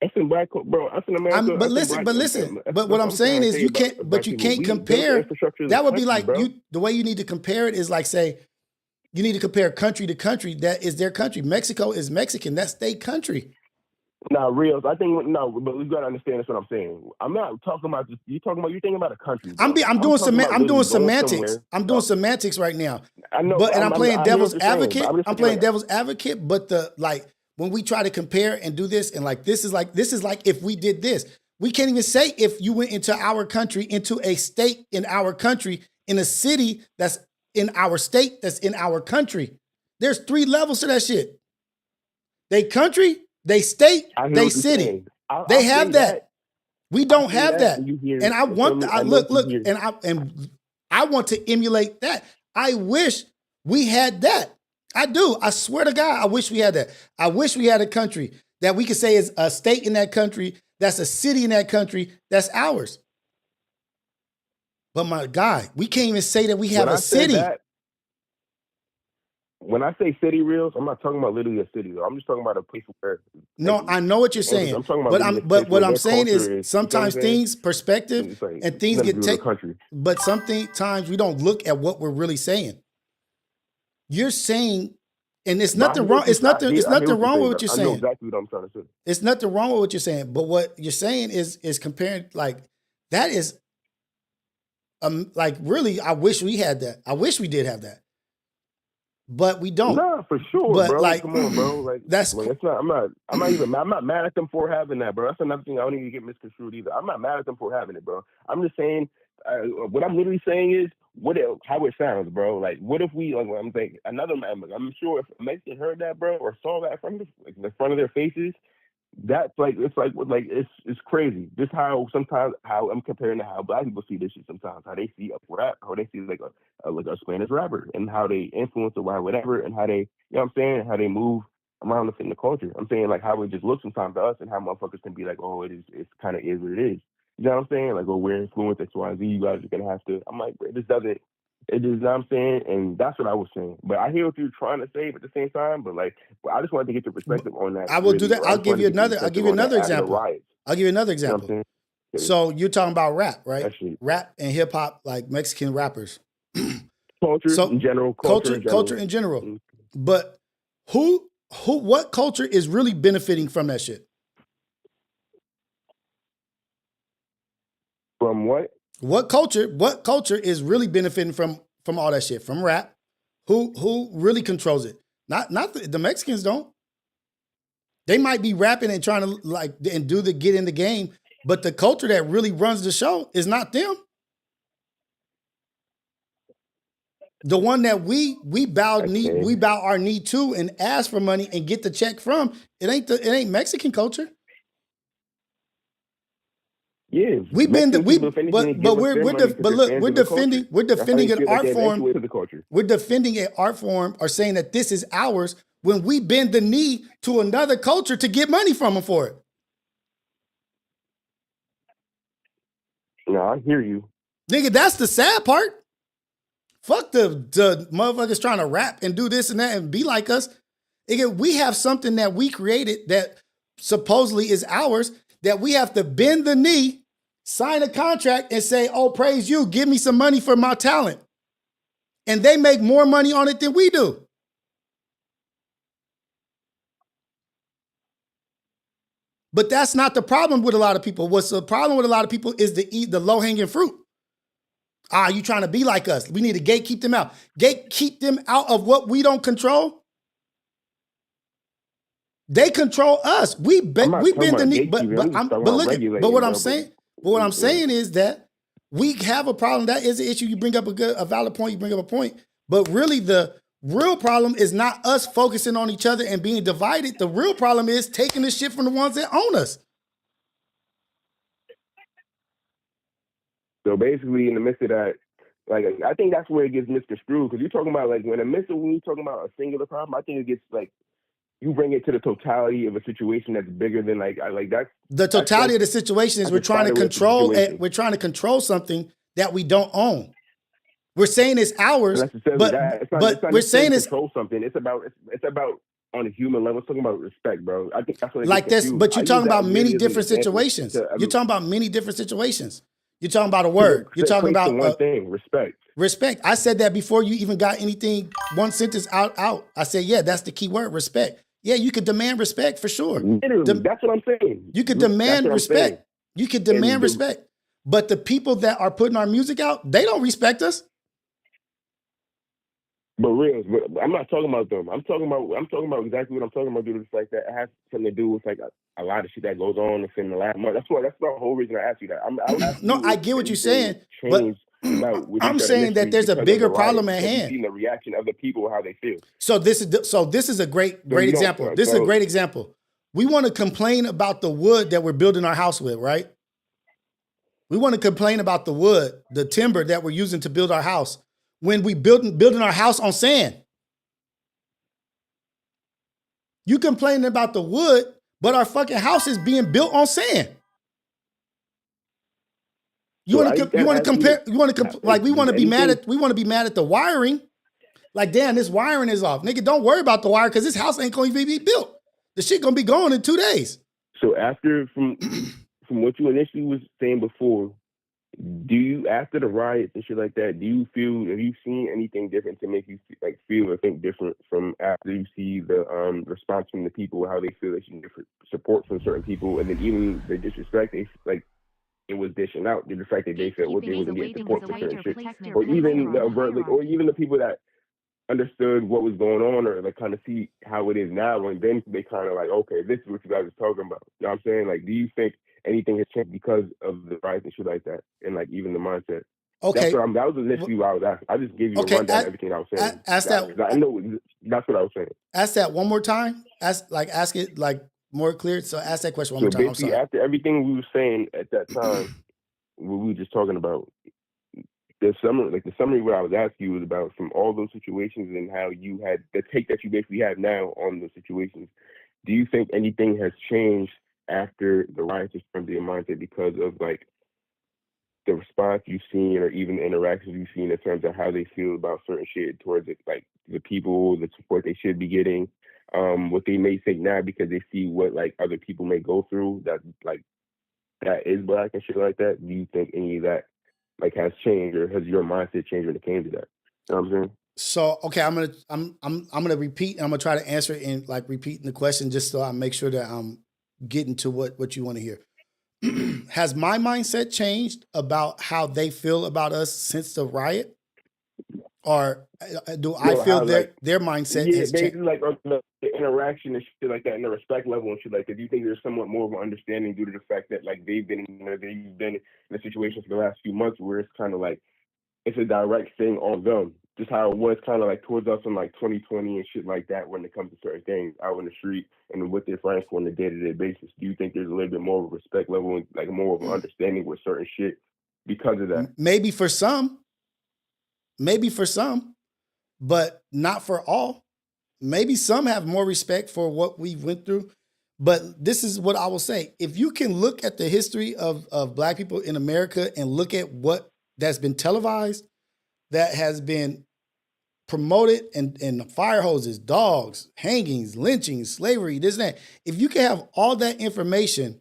That's in black, bro. That's in America. But what I'm saying is you can't compare. That would be like the way you need to compare it is like, say, you need to compare country to country. That is their country. Mexico is Mexican. That's their country. No, Rios, I think but we gotta understand that's what I'm saying. I'm not talking about just you're thinking about a country. Bro. I'm doing semantics. I'm doing semantics right now. I know, but I'm playing devil's advocate. I'm playing devil's advocate. But when we try to compare and do this, and this is like if we did this, we can't even say if you went into our country, into a state in our country, in a city that's in our state, that's in our country. There's 3 levels to that shit. They country, they state, they city. They have that. We don't have that. And I want I want to emulate that. I wish we had that. I do. I swear to God, I wish we had that. I wish we had a country that we could say is a state in that country, that's a city in that country, that's ours. But my God, we can't even say that we have a city. When I say city, Rios, I'm not talking about literally a city, though. I'm just talking about a place where. No, I know what you're saying. I'm talking about but what I'm saying is sometimes things, perspective, and things get taken. But sometimes we don't look at what we're really saying. You're saying, and it's nothing wrong. It's nothing wrong with what you're saying. I know exactly what I'm trying to say. It's nothing wrong with what you're saying. But what you're saying is comparing, like, that is, really, I wish we had that. I wish we did have that. But we don't. Nah, for sure, but bro. Like, come on, bro. Like that's. It's not. I'm not mad at them for having that, bro. That's another thing I don't even get misconstrued either. I'm not mad at them for having it, bro. I'm just saying. What I'm literally saying is how it sounds, bro. Like, what if we? Like, I'm thinking I'm sure if a Mexican heard that, bro, or saw that from in front of their faces, that's like it's crazy. This how sometimes how I'm comparing to how black people see this shit sometimes. How they see a rap, how they see like a Spanish rapper, and how they influence or whatever, and how they, you know what I'm saying, how they move around the culture. I'm saying like how it just looks sometimes to us, and how motherfuckers can be like, oh, it's kind of is what it is. You know what I'm saying? Like, oh, we're influenced X, Y, Z. You guys are gonna have to. I'm like, bro, this doesn't. It is, you know what I'm saying? And that's what I was saying. But I hear what you're trying to say at the same time. But like, I just wanted to get your perspective on that. I will do that. I I'll just give wanted you to get your another. I'll give perspective you on that another after the example. riots. I'll give you another You know what example. I'm saying? So you're talking about rap, right? Actually, Rap and hip hop, like Mexican rappers. culture So in general. culture in general. Mhm. But what culture is really benefiting from that shit? From what? What culture is really benefiting from all that shit? From rap? Who really controls it? Not the Mexicans don't. They might be rapping and trying to like and get in the game, but the culture that really runs the show is not them. The one that we bow our knee to and ask for money and get the check from, it ain't Mexican culture. Yeah, We've been Mexican people, if anything, but we're defending an art form. To the culture. We're defending an art form or saying that this is ours when we bend the knee to another culture to get money from them for it. No, I hear you. Nigga, that's the sad part. Fuck the motherfuckers trying to rap and do this and that and be like us. Nigga, we have something that we created that supposedly is ours that we have to bend the knee, sign a contract and say, oh, praise you, give me some money for my talent. And they make more money on it than we do. But that's not the problem with a lot of people. What's the problem with a lot of people is to eat the low-hanging fruit. You trying to be like us. We need to gatekeep them out. Gatekeep them out of what we don't control. They control us. We bend the knee. But what I'm saying is that we have a problem. That is an issue. You bring up a valid point. You bring up a point. But really, the real problem is not us focusing on each other and being divided. The real problem is taking the shit from the ones that own us. So basically, in the midst of that, like I think that's where it gets misconstrued because you're talking about like when you're talking about a singular problem, I think it gets like you bring it to the totality of a situation that's bigger than like that's the totality of the situation is we're trying to control it. We're trying to control something that we don't own. We're saying it's ours, but we're saying it's control something. It's about on a human level. It's talking about respect, bro. I think that's what like this. But you're talking about many different situations. You're talking about many different situations. You're talking about a word. You're talking about one thing, respect. Respect. I said that before you even got anything, one sentence out. I said, yeah, that's the key word, respect. Yeah, you could demand respect for sure. Literally, that's what I'm saying. You could demand respect. You could demand respect. But the people that are putting our music out, they don't respect us. But Rios, I'm not talking about them. I'm talking about exactly what I'm talking about. Dude, it's like that. It has something to do with like a lot of shit that goes on within the last month. That's the whole reason I asked you that. I get what you're saying, but I'm saying that there's a bigger problem at hand. Seeing the reaction of the people, how they feel. So this is a great example. This is a great example. We want to complain about the wood that we're building our house with, right? We want to complain about the wood, the timber that we're using to build our house. When we building our house on sand. You complaining about the wood, but our fucking house is being built on sand. We want to be mad at the wiring. Like, damn, this wiring is off. Nigga, don't worry about the wire because this house ain't going to be built. The shit going to be gone in 2 days. So from what you initially was saying before, after the riots and shit like that, have you seen anything different to make you like feel or think different from after you see the response from the people, how they feel that you get support from certain people, and then even the disrespect it was dishing out, the fact that they felt they wasn't getting support for certain shit, or even the people that understood what was going on or like kind of see how it is now, and then they kind of like, okay, this is what you guys are talking about. You know what I'm saying? Like, do you think anything has changed because of the riots and shit like that, and like even the mindset? Okay, that was initially what I was asking. I just gave you a rundown of everything I was saying. I know that's what I was saying. Ask that one more time. Ask it like more clear? So ask that question one So more time. I'm basically, sorry. after everything we were saying at that time, what we were just talking about, the summary what I was asking you was about from all those situations and how you had the take that you basically have now on those situations. Do you think anything has changed after the riots has turned to your mindset because of like the response you've seen or even the interactions you've seen in terms of how they feel about certain shit towards it, like the people, the support they should be getting, what they may think now because they see what like other people may go through that like that is black and shit like that? Do you think any of that like has changed or has your mindset changed when it came to that? You know what I'm saying? So okay, I'm gonna repeat. And I'm gonna try to answer it in like repeating the question just so I make sure that I'm getting to what you want to hear. Has my mindset changed about how they feel about us since the riot, or do I No, feel how like their mindset yeah, has changed? basically like on the interaction and shit like that and the respect level and shit like that. Do you think there's somewhat more of an understanding due to the fact that like they've been in a situation for the last few months where it's kind of like it's a direct thing on them, just how it was kind of like towards us in like 2020 and shit like that when it comes to certain things out in the street and what they're fighting for on a day-to-day basis. Do you think there's a little bit more of a respect level and like more of an understanding with certain shit because of that? Maybe for some, but not for all. Maybe some have more respect for what we went through. But this is what I will say. If you can look at the history of black people in America and look at what that's been televised, that has been promoted and fire hoses, dogs, hangings, lynchings, slavery, this and that. If you can have all that information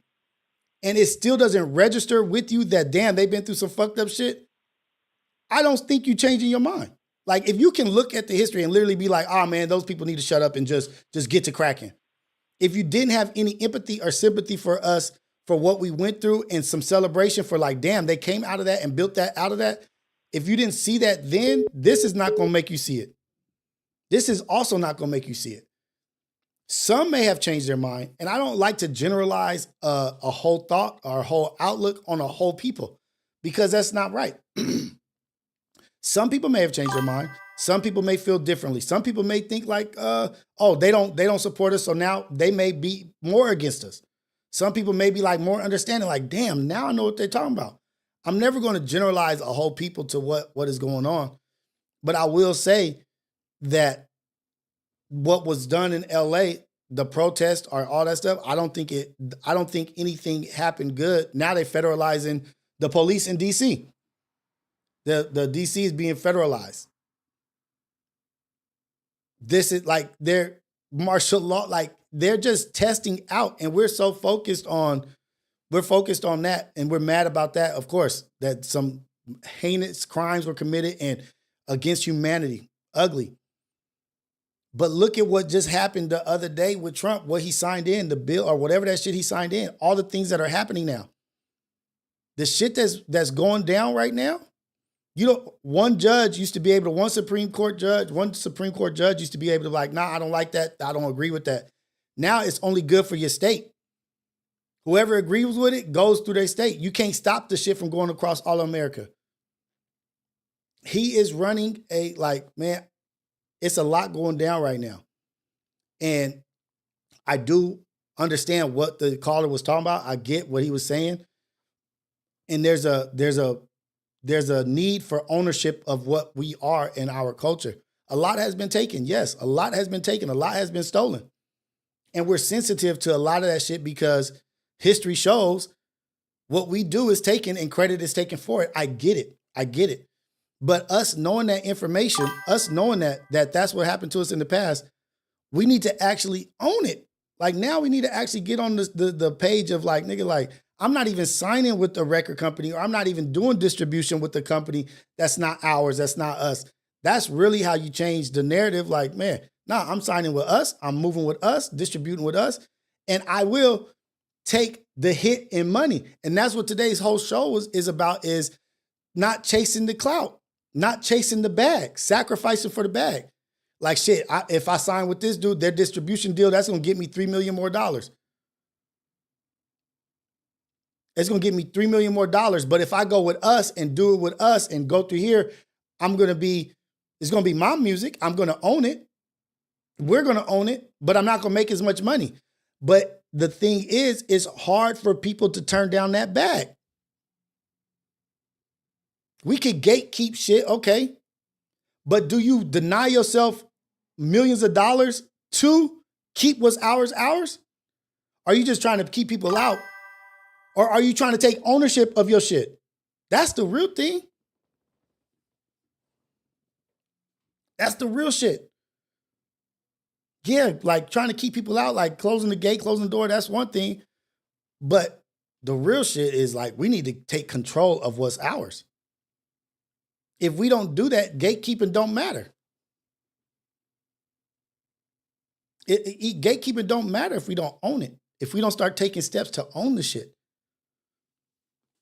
and it still doesn't register with you that, damn, they've been through some fucked up shit, I don't think you changing your mind. Like if you can look at the history and literally be like, oh man, those people need to shut up and just get to cracking. If you didn't have any empathy or sympathy for us, for what we went through and some celebration for like, damn, they came out of that and built that out of that. If you didn't see that then, this is not going to make you see it. This is also not going to make you see it. Some may have changed their mind, and I don't like to generalize a whole thought or a whole outlook on a whole people because that's not right. Some people may have changed their mind. Some people may feel differently. Some people may think like, oh, they don't support us, so now they may be more against us. Some people may be like more understanding, like, damn, now I know what they're talking about. I'm never going to generalize a whole people to what is going on, but I will say that what was done in LA, the protest or all that stuff, I don't think anything happened good. Now they're federalizing the police in DC. The DC is being federalized. This is like their martial law, like they're just testing out, and we're focused on that, and we're mad about that, of course, that some heinous crimes were committed and against humanity, ugly. But look at what just happened the other day with Trump, what he signed in, the bill or whatever that shit he signed in, all the things that are happening now. The shit that's going down right now, one Supreme Court judge used to be able to like, nah, I don't like that. I don't agree with that. Now it's only good for your state. Whoever agrees with it goes through their state. You can't stop the shit from going across all of America. He is running man, it's a lot going down right now. And I do understand what the caller was talking about. I get what he was saying. And there's a need for ownership of what we are in our culture. A lot has been taken. Yes, a lot has been taken. A lot has been stolen. And we're sensitive to a lot of that shit because history shows what we do is taken and credit is taken for it. I get it. But us knowing that information, us knowing that that's what happened to us in the past, we need to actually own it. Like now we need to actually get on the page of like, nigga, like I'm not even signing with the record company or I'm not even doing distribution with the company that's not ours, that's not us. That's really how you change the narrative. Like, man, nah, I'm signing with us. I'm moving with us, distributing with us. And I will take the hit in money. And that's what today's whole show is about, is not chasing the clout, not chasing the bag, sacrificing for the bag. Like shit, if I sign with this dude, their distribution deal, that's going to get me $3 million more. It's going to get me $3 million more. But if I go with us and do it with us and go through here, it's going to be my music. I'm going to own it. We're going to own it, but I'm not going to make as much money. But the thing is, it's hard for people to turn down that bag. We could gatekeep shit, okay. But do you deny yourself millions of dollars to keep what's ours? Are you just trying to keep people out? Or are you trying to take ownership of your shit? That's the real thing. That's the real shit. Yeah, like trying to keep people out, like closing the gate, closing the door, that's one thing. But the real shit is like, we need to take control of what's ours. If we don't do that, gatekeeping don't matter. Gatekeeping don't matter if we don't own it. If we don't start taking steps to own the shit.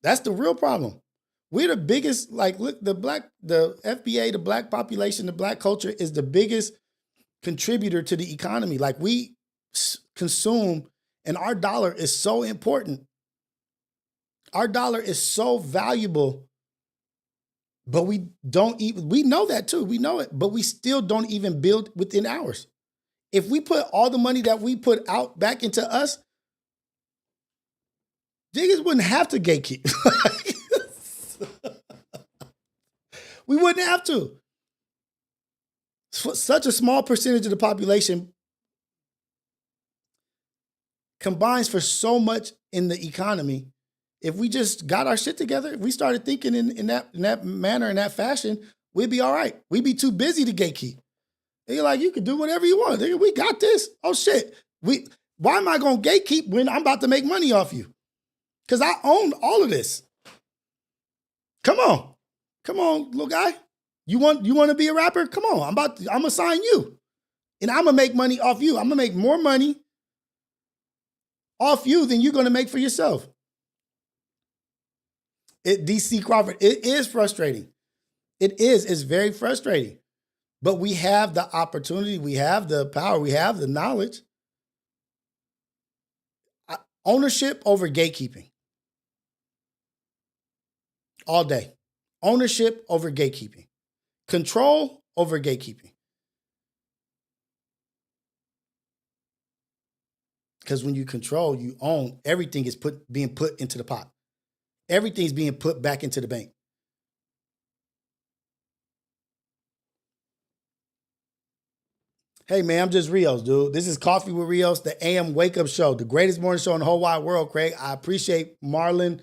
That's the real problem. We're the biggest, like, look, the FBA, the black population, the black culture is the biggest contributor to the economy. Like, we consume, and our dollar is so important. Our dollar is so valuable, but we don't even, we know that too. We know it, but we still don't even build within ours. If we put all the money that we put out back into us, niggas wouldn't have to gatekeep. We wouldn't have to. Such a small percentage of the population combines for so much in the economy. If we just got our shit together, if we started thinking in that manner, in that fashion, we'd be all right. We'd be too busy to gatekeep. And you're like, you can do whatever you want. We got this. Oh shit. Why am I going to gatekeep when I'm about to make money off you? Because I own all of this. Come on, little guy. You want to be a rapper? Come on, I'm gonna sign you, and I'm gonna make money off you. I'm gonna make more money off you than you're gonna make for yourself. DC Crawford, it is frustrating. It is. It's very frustrating. But we have the opportunity. We have the power. We have the knowledge. Ownership over gatekeeping. All day. Ownership over gatekeeping. Control over gatekeeping. Because when you control, you own, everything is being put into the pot. Everything's being put back into the bank. Hey, man, I'm just Rios, dude. This is Coffee with Rios, the AM Wake Up Show, the greatest morning show in the whole wide world, Craig. I appreciate Marlo.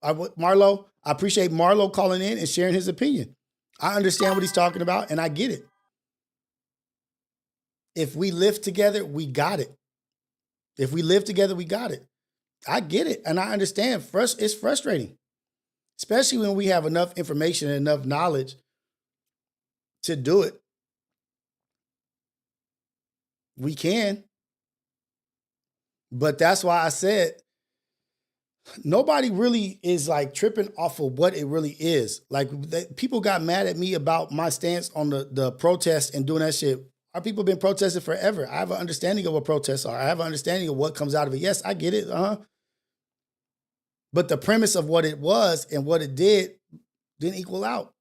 I appreciate Marlo calling in and sharing his opinion. I understand what he's talking about, and I get it. If we live together, we got it. If we live together, we got it. I get it, and I understand. It's frustrating, especially when we have enough information and enough knowledge to do it. We can. But that's why I said nobody really is like tripping off of what it really is. Like people got mad at me about my stance on the protest and doing that shit. Our people been protesting forever. I have an understanding of what protests are. I have an understanding of what comes out of it. Yes, I get it. But the premise of what it was and what it didn't equal out.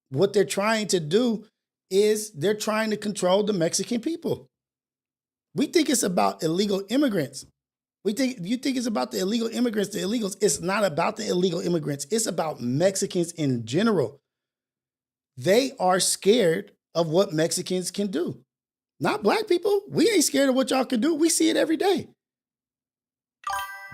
What they're trying to do is they're trying to control the Mexican people. We think it's about illegal immigrants. You think it's about the illegal immigrants, the illegals. It's not about the illegal immigrants. It's about Mexicans in general. They are scared of what Mexicans can do. Not black people. We ain't scared of what y'all can do. We see it every day.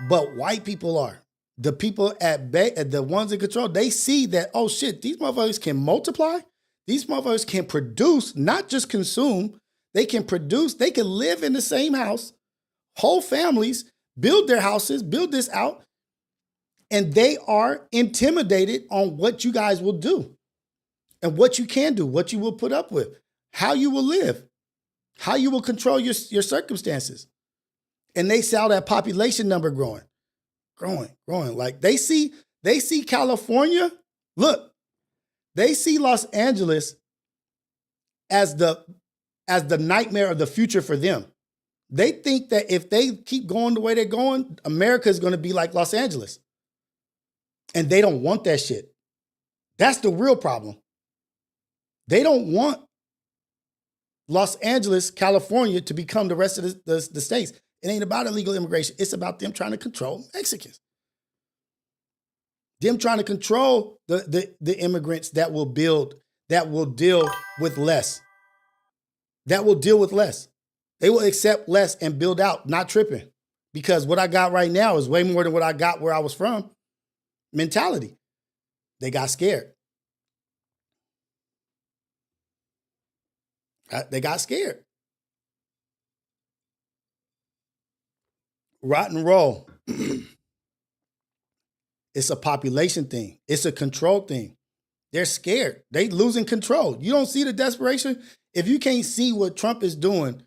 But white people are. The people at the ones in control, they see that, oh shit, these motherfuckers can multiply. These motherfuckers can produce, not just consume. They can produce, they can live in the same house, whole families, build their houses, build this out, and they are intimidated on what you guys will do and what you can do, what you will put up with, how you will live, how you will control your circumstances. And they saw that population number growing. Like they see California, look, they see Los Angeles as the nightmare of the future for them. They think that if they keep going the way they're going, America is going to be like Los Angeles. And they don't want that shit. That's the real problem. They don't want Los Angeles, California to become the rest of the states. It ain't about illegal immigration. It's about them trying to control Mexicans. Them trying to control the immigrants that will deal with less. That will deal with less. They will accept less and build out, not tripping. Because what I got right now is way more than what I got where I was from. Mentality. They got scared. They got scared. Rotten roll. It's a population thing. It's a control thing. They're scared. They losing control. You don't see the desperation? If you can't see what Trump is doing,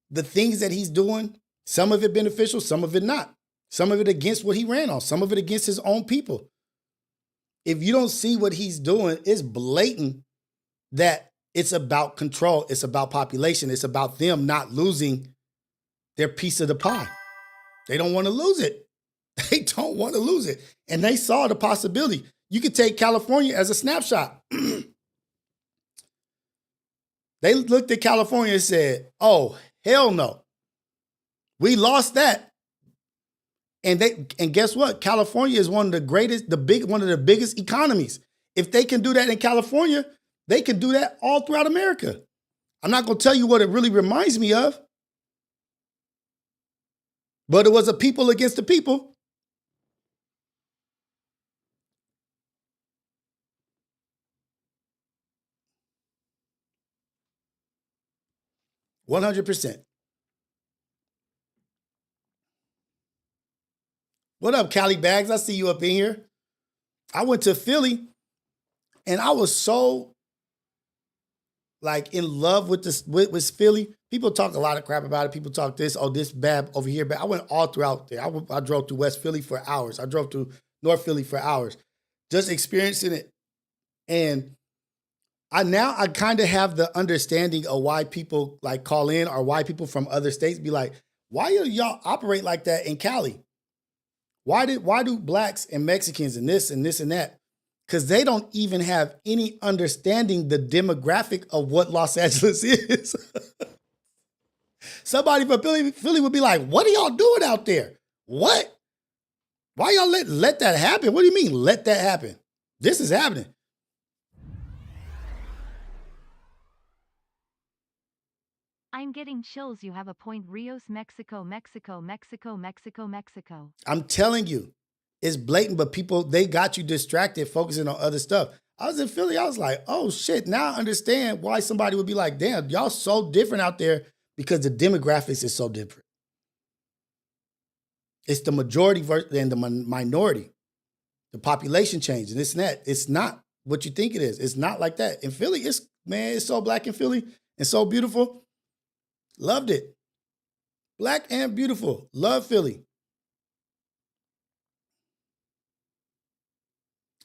the things that he's doing, some of it beneficial, some of it not. Some of it against what he ran on, some of it against his own people. If you don't see what he's doing, it's blatant that it's about control. It's about population. It's about them not losing their piece of the pie. They don't want to lose it. They don't want to lose it. And they saw the possibility. You could take California as a snapshot. They looked at California and said, oh, hell no. We lost that. And guess what? California is one of the biggest economies. If they can do that in California, they can do that all throughout America. I'm not going to tell you what it really reminds me of. But it was a people against the people. $100%. What up, Cali Bags? I see you up in here. I went to Philly and I was so in love with with Philly. People talk a lot of crap about it. People talk this bad over here. But I went all throughout there. I drove through West Philly for hours. I drove through North Philly for hours, just experiencing it. And I kind of have the understanding of why people call in, or why people from other states be like, why do y'all operate like that in Cali? Why do blacks and Mexicans and this and this and that? Because they don't even have any understanding the demographic of what Los Angeles is. Somebody from Philly would be like, what are y'all doing out there? What? Why y'all let that happen? What do you mean let that happen? This is happening. I'm getting chills. You have a point. Rios, Mexico, Mexico, Mexico, Mexico, Mexico. I'm telling you, it's blatant, but people, they got you distracted focusing on other stuff. I was in Philly. I was like, oh shit. Now I understand why somebody would be like, damn, y'all so different out there, because the demographics is so different. It's the majority and the minority. The population change and this and that. It's not what you think it is. It's not like that. In Philly, it's so black in Philly and so beautiful. Loved it. Black and beautiful. Love Philly.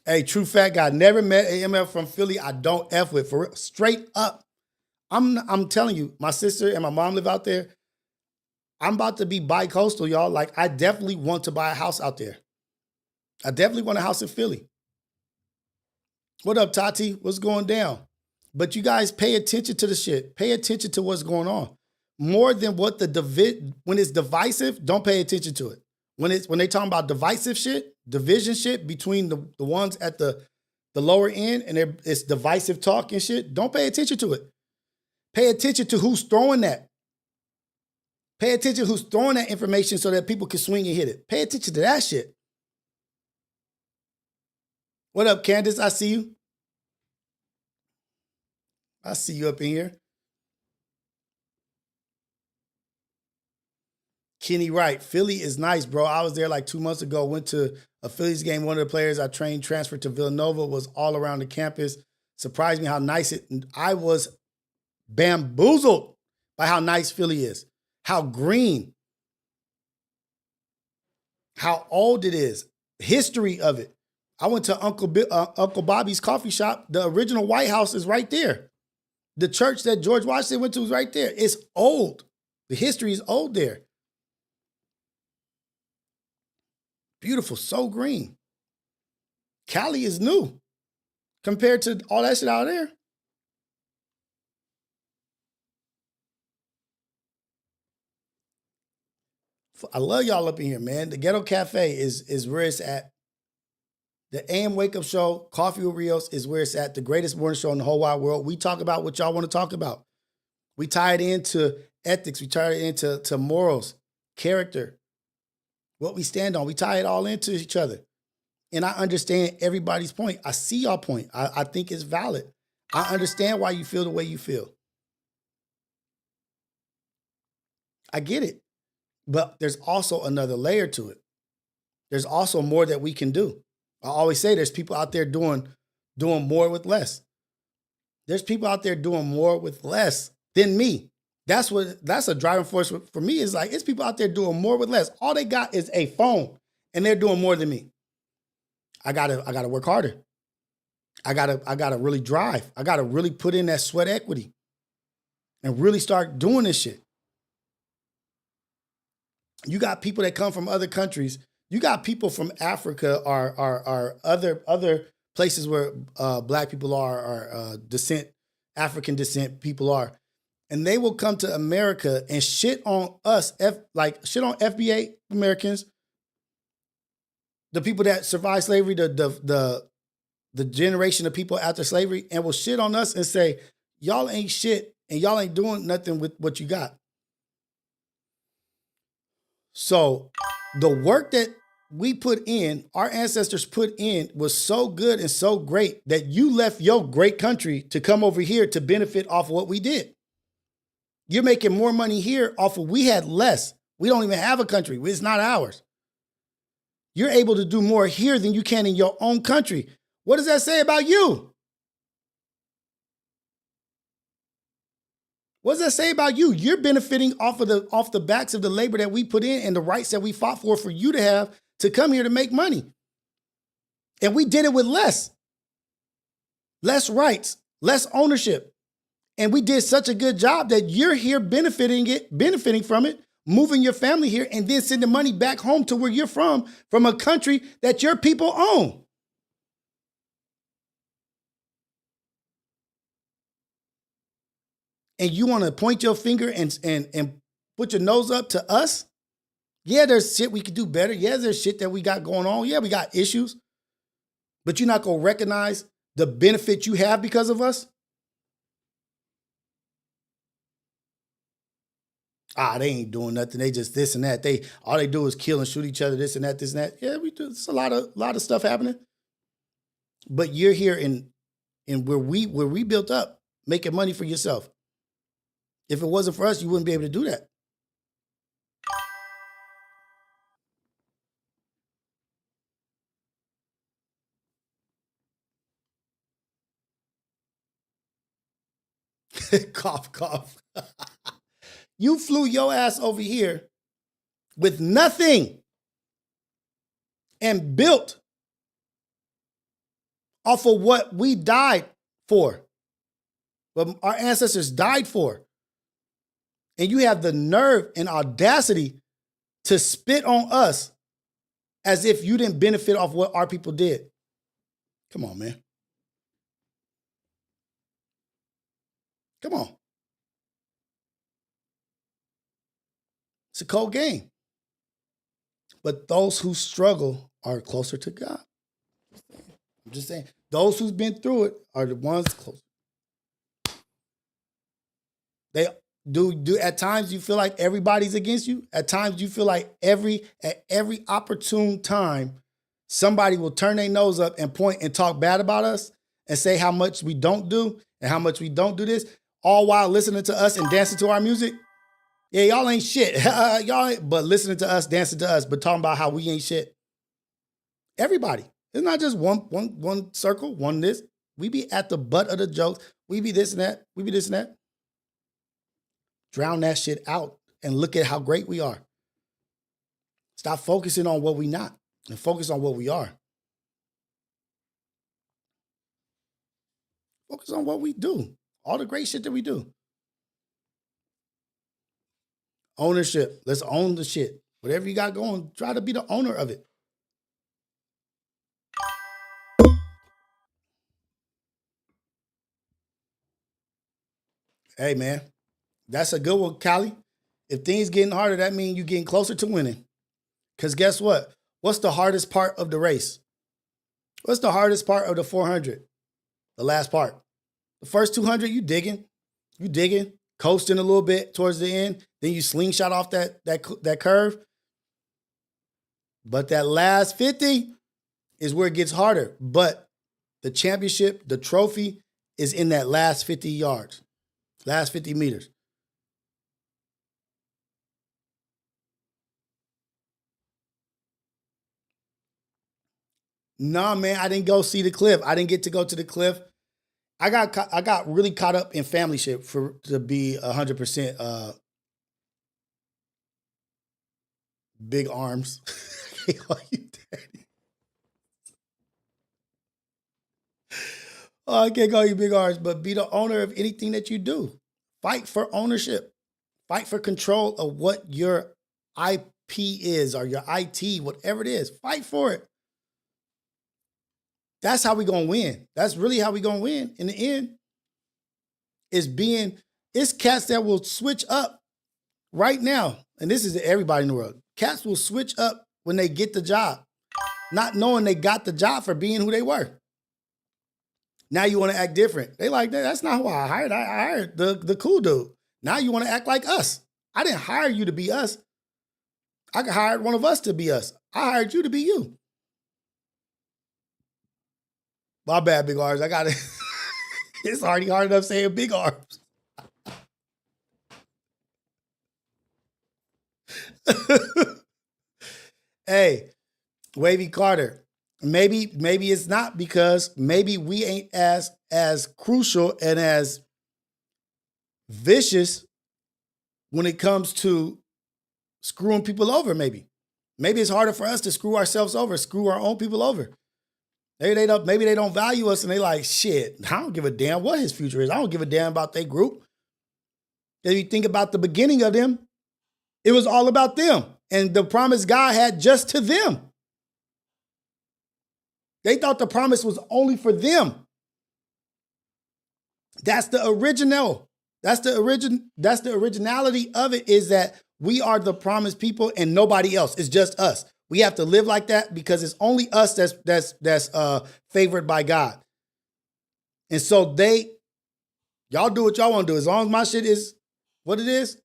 Hey, true fat guy. Never met AMF from Philly. I don't F with. For real. Straight up. I'm telling you, my sister and my mom live out there. I'm about to be bi-coastal, y'all. I definitely want to buy a house out there. I definitely want a house in Philly. What up, Tati? What's going down? But you guys pay attention to the shit. Pay attention to what's going on. More than what when it's divisive, don't pay attention to it. When they talking about divisive shit, division shit between the ones at the lower end, and it's divisive talk and shit, don't pay attention to it. Pay attention to who's throwing that. Pay attention who's throwing that information so that people can swing and hit it. Pay attention to that shit. What up, Candace? I see you. I see you up in here. Kenny Wright. Philly is nice, bro. I was there 2 months ago. Went to a Phillies game. One of the players I trained transferred to Villanova, was all around the campus. Surprised me how nice it. I was bamboozled by how nice Philly is. How green. How old it is. History of it. I went to Uncle Bobby's coffee shop. The original White House is right there. The church that George Washington went to is right there. It's old. The history is old there. Beautiful, so green. Cali is new compared to all that shit out there. I love y'all up in here, man. The Ghetto Cafe is where it's at. The AM Wake Up Show, Coffee with Rios, is where it's at. The greatest morning show in the whole wide world. We talk about what y'all want to talk about. We tie it into ethics. We tie it into morals, character, what we stand on. We tie it all into each other. And I understand everybody's point. I see y'all point. I think it's valid. I understand why you feel the way you feel. I get it. But there's also another layer to it. There's also more that we can do. I always say there's people out there doing more with less. There's people out there doing more with less than me. That's a driving force for me. Is like, it's people out there doing more with less. All they got is a phone, and they're doing more than me. I gotta work harder. I gotta really drive. I gotta really put in that sweat equity and really start doing this shit. You got people that come from other countries. You got people from Africa or other places where black people are African descent people are. And they will come to America and shit on us, shit on FBA Americans, the people that survived slavery, the generation of people after slavery, and will shit on us and say, y'all ain't shit and y'all ain't doing nothing with what you got. So the work that we put in, our ancestors put in, was so good and so great that you left your great country to come over here to benefit off of what we did. You're making more money here off of, we had less. We don't even have a country. It's not ours. You're able to do more here than you can in your own country. What does that say about you? What does that say about you? You're benefiting off the backs of the labor that we put in and the rights that we fought for you to have to come here to make money. And we did it with less rights, less ownership. And we did such a good job that you're here benefiting from it, moving your family here, and then sending money back home to where you're from a country that your people own. And you want to point your finger and put your nose up to us? Yeah, there's shit we could do better. Yeah, there's shit that we got going on. Yeah, we got issues. But you're not going to recognize the benefit you have because of us? They ain't doing nothing. They just this and that. All they do is kill and shoot each other, this and that, this and that. Yeah, we do. It's a lot of stuff happening. But you're here in where we built up, making money for yourself. If it wasn't for us, you wouldn't be able to do that. Cough, cough. You flew your ass over here with nothing and built off of what we died for, what our ancestors died for. And you have the nerve and audacity to spit on us as if you didn't benefit off what our people did. Come on, man. Come on. It's a cold game. But those who struggle are closer to God. I'm just saying. Those who've been through it are the ones close. They do at times you feel like everybody's against you. At times you feel like at every opportune time, somebody will turn their nose up and point and talk bad about us and say how much we don't do and how much we don't do this, all while listening to us and dancing to our music. Yeah, y'all ain't shit. But listening to us, dancing to us, but talking about how we ain't shit. Everybody. It's not just one circle, one this. We be at the butt of the jokes. We be this and that. We be this and that. Drown that shit out and look at how great we are. Stop focusing on what we not and focus on what we are. Focus on what we do. All the great shit that we do. Ownership. Let's own the shit. Whatever you got going, try to be the owner of it. Hey, man. That's a good one, Callie. If things getting harder, that means you're getting closer to winning. Because guess what? What's the hardest part of the race? What's the hardest part of the 400? The last part. The first 200, you digging, coasting a little bit towards the end. Then you slingshot off that curve. But that last 50 is where it gets harder. But the championship, the trophy, is in that last 50 yards, last 50 meters. Nah, man, I didn't go see the cliff. I didn't get to go to the cliff. I got really caught up in family shit to be 100% big arms. I can't call you daddy. Oh, I can't call you big arms, but be the owner of anything that you do. Fight for ownership. Fight for control of what your IP is or your IT, whatever it is. Fight for it. That's how we gonna win. That's really how we gonna win in the end. It's cats that will switch up right now. And this is everybody in the world. Cats will switch up when they get the job, not knowing they got the job for being who they were. Now you want to act different. They like, that's not who I hired. I hired the cool dude. Now you want to act like us. I didn't hire you to be us. I hired one of us to be us. I hired you to be you. My bad, big arms. I got it. It's already hard enough saying big arms. Hey, Wavy Carter. Maybe it's not because maybe we ain't as crucial and as vicious when it comes to screwing people over. Maybe it's harder for us to screw ourselves over, screw our own people over. Maybe they don't value us and they like, shit, I don't give a damn what his future is. I don't give a damn about their group. If you think about the beginning of them, it was all about them. And the promise God had just to them. They thought the promise was only for them. That's the original. That's the originality of it, is that we are the promised people and nobody else. It's just us. We have to live like that because it's only us that's favored by God. And so y'all do what y'all want to do. As long as my shit is what it is,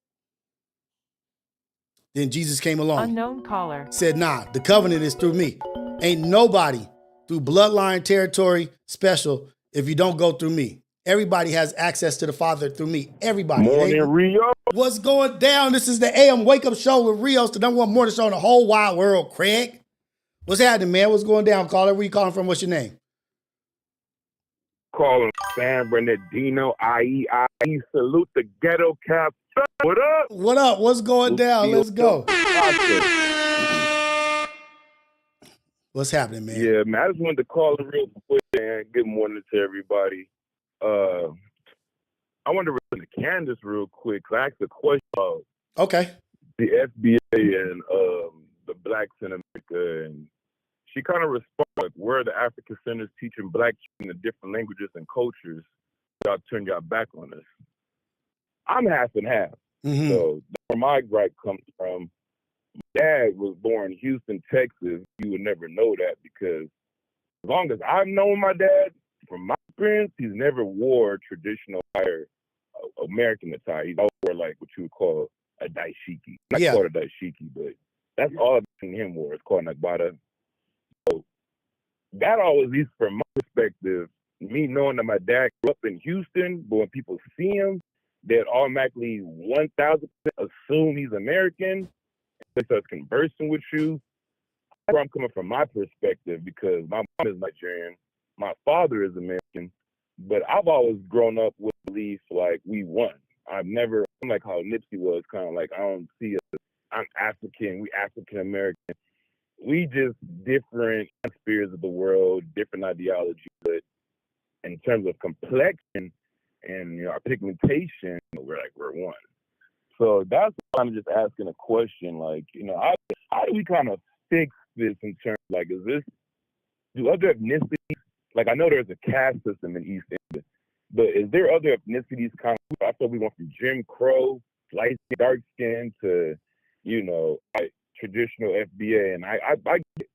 then Jesus came along. Unknown caller. Said, nah, the covenant is through me. Ain't nobody through bloodline territory special if you don't go through me. Everybody has access to the Father through me. Everybody. Morning, Rios. What's going down? This is the AM Wake Up Show with Rios, the number one morning show in the whole wide world, Craig. What's happening, man? What's going down, caller? Where you calling from? What's your name? Calling San Bernardino, IE. Salute the ghetto cap. What up? What up? What's going down? Let's go. What's happening, man? Yeah, man. I just wanted to call it real quick, man. Good morning to everybody. I wanted to run to Candace real quick. I asked a question about the FBA and the blacks in America, and she kind of responded like, where are the African centers teaching black children the different languages and cultures? Y'all turn y'all back on us. I'm half and half. Mm-hmm. So that's where my gripe comes from. My dad was born in Houston, Texas. You would never know that because as long as I've known my dad, from my experience, he's never wore traditional attire, American attire. He's always wore like what you would call a daishiki. Not called a daishiki, but that's all I've seen him wear. It's called nagbata. So that always, at least from my perspective, me knowing that my dad grew up in Houston, but when people see him, they'd automatically 1,000% assume he's American. They start conversing with you. That's where I'm coming from my perspective because my mom is Nigerian. My father is American, but I've always grown up with belief like we won. I'm like how Nipsey was, kind of like I don't see us. I'm African, we African American. We just different spheres of the world, different ideology, but in terms of complexion and our pigmentation, we're one. So that's why I'm just asking a question, like, how do we kind of fix this in terms like, do other ethnicities, like I know there's a caste system in East India, but is there other ethnicities kind of, I thought we went from Jim Crow light, dark skin to, like traditional FBA. And I get it.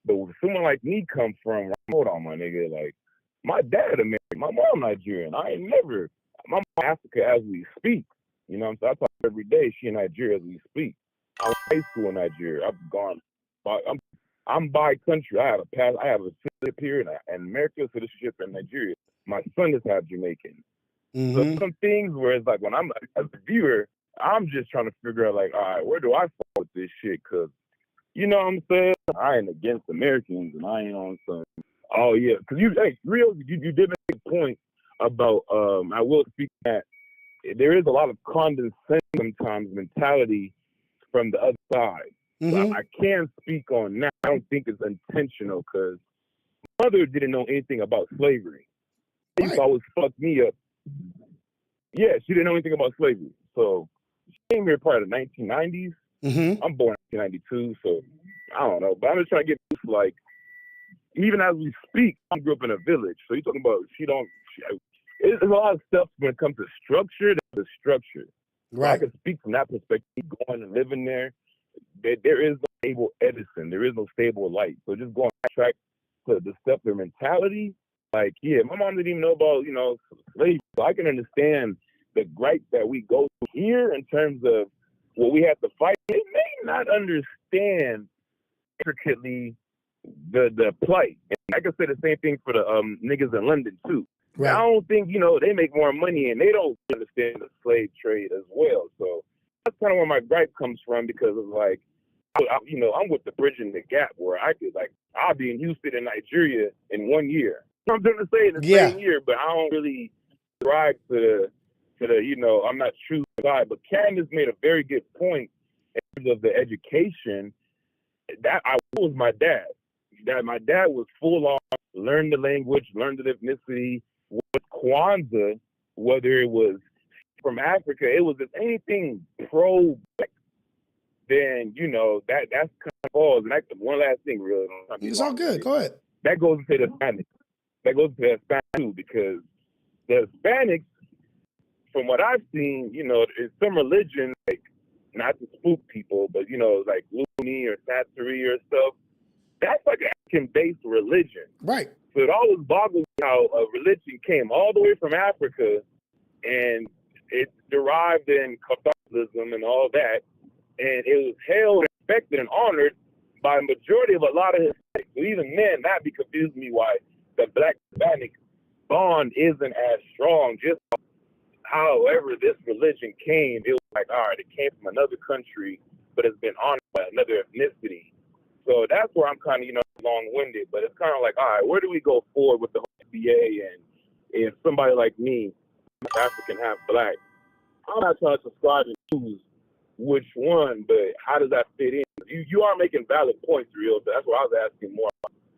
But when someone like me comes from, hold on, my nigga, like, my dad American, my mom Nigerian. I ain't never, my mom Africa as we speak. You know what I'm saying? I talk every day, she in Nigeria as we speak. I went to high school in Nigeria. I've gone, I'm bi-country. I have a citizenship here and American citizenship in Nigeria. My son is half Jamaican. Mm-hmm. So some things where it's like when I'm as a viewer, I'm just trying to figure out like, all right, where do I fall with this shit? Because you know what I'm saying? I ain't against Americans and I ain't on some. Oh yeah, because Rios, you did make a point about. I will speak that there is a lot of condescension sometimes mentality from the other side. Mm-hmm. I can speak on that. I don't think it's intentional because mother didn't know anything about slavery. Right. Always fucked me up. Yeah, she didn't know anything about slavery. So she came here probably the 1990s. Mm-hmm. I'm born in 1992, so I don't know. But I'm just trying to get used to, like, even as we speak, I grew up in a village. So you're talking about there's a lot of stuff when it comes to structure, there's a structure. Right. So I can speak from that perspective, going and living there. There is no stable Edison. There is no stable light. So just going back to the stuff, their mentality, like, yeah, my mom didn't even know about, slavery. So I can understand the gripe that we go through here in terms of what we have to fight. They may not understand intricately the plight. And I can say the same thing for the niggas in London too. Right. I don't think, they make more money and they don't understand the slave trade as well. So that's kind of where my gripe comes from because of like, I'm with the bridging the gap where I could I'll be in Houston and Nigeria in 1 year. I'm going to say in the same year, but I don't really drive to the I'm not true to God. But Candace made a very good point in terms of the education. That was my dad. That my dad was full on, learn the language, learn the ethnicity, with Kwanzaa, whether it was from Africa, it was if anything pro-black, then, that's kind of falls. And that's one last thing, really. It's all good. Go ahead. That goes into the Hispanics. That goes to the Hispanics, too, because the Hispanics, from what I've seen, in some religions, like, not to spook people, but, like Luni or Satsuri or stuff, that's like an African-based religion. Right. So it always boggles me how a religion came all the way from Africa and it derived in Catholicism and all that. And it was held, respected, and honored by a majority of a lot of Hispanics. So even then, that be confusing me why the Black-Hispanic bond isn't as strong. Just however this religion came, it was like, all right, it came from another country, but it's been honored by another ethnicity. So that's where I'm kind of, long-winded, but it's kind of like, all right, where do we go forward with the whole FBA? And if somebody like me, African, half Black, I'm not trying to subscribe and choose which one, but how does that fit in? You are making valid points, Rios. That's what I was asking more.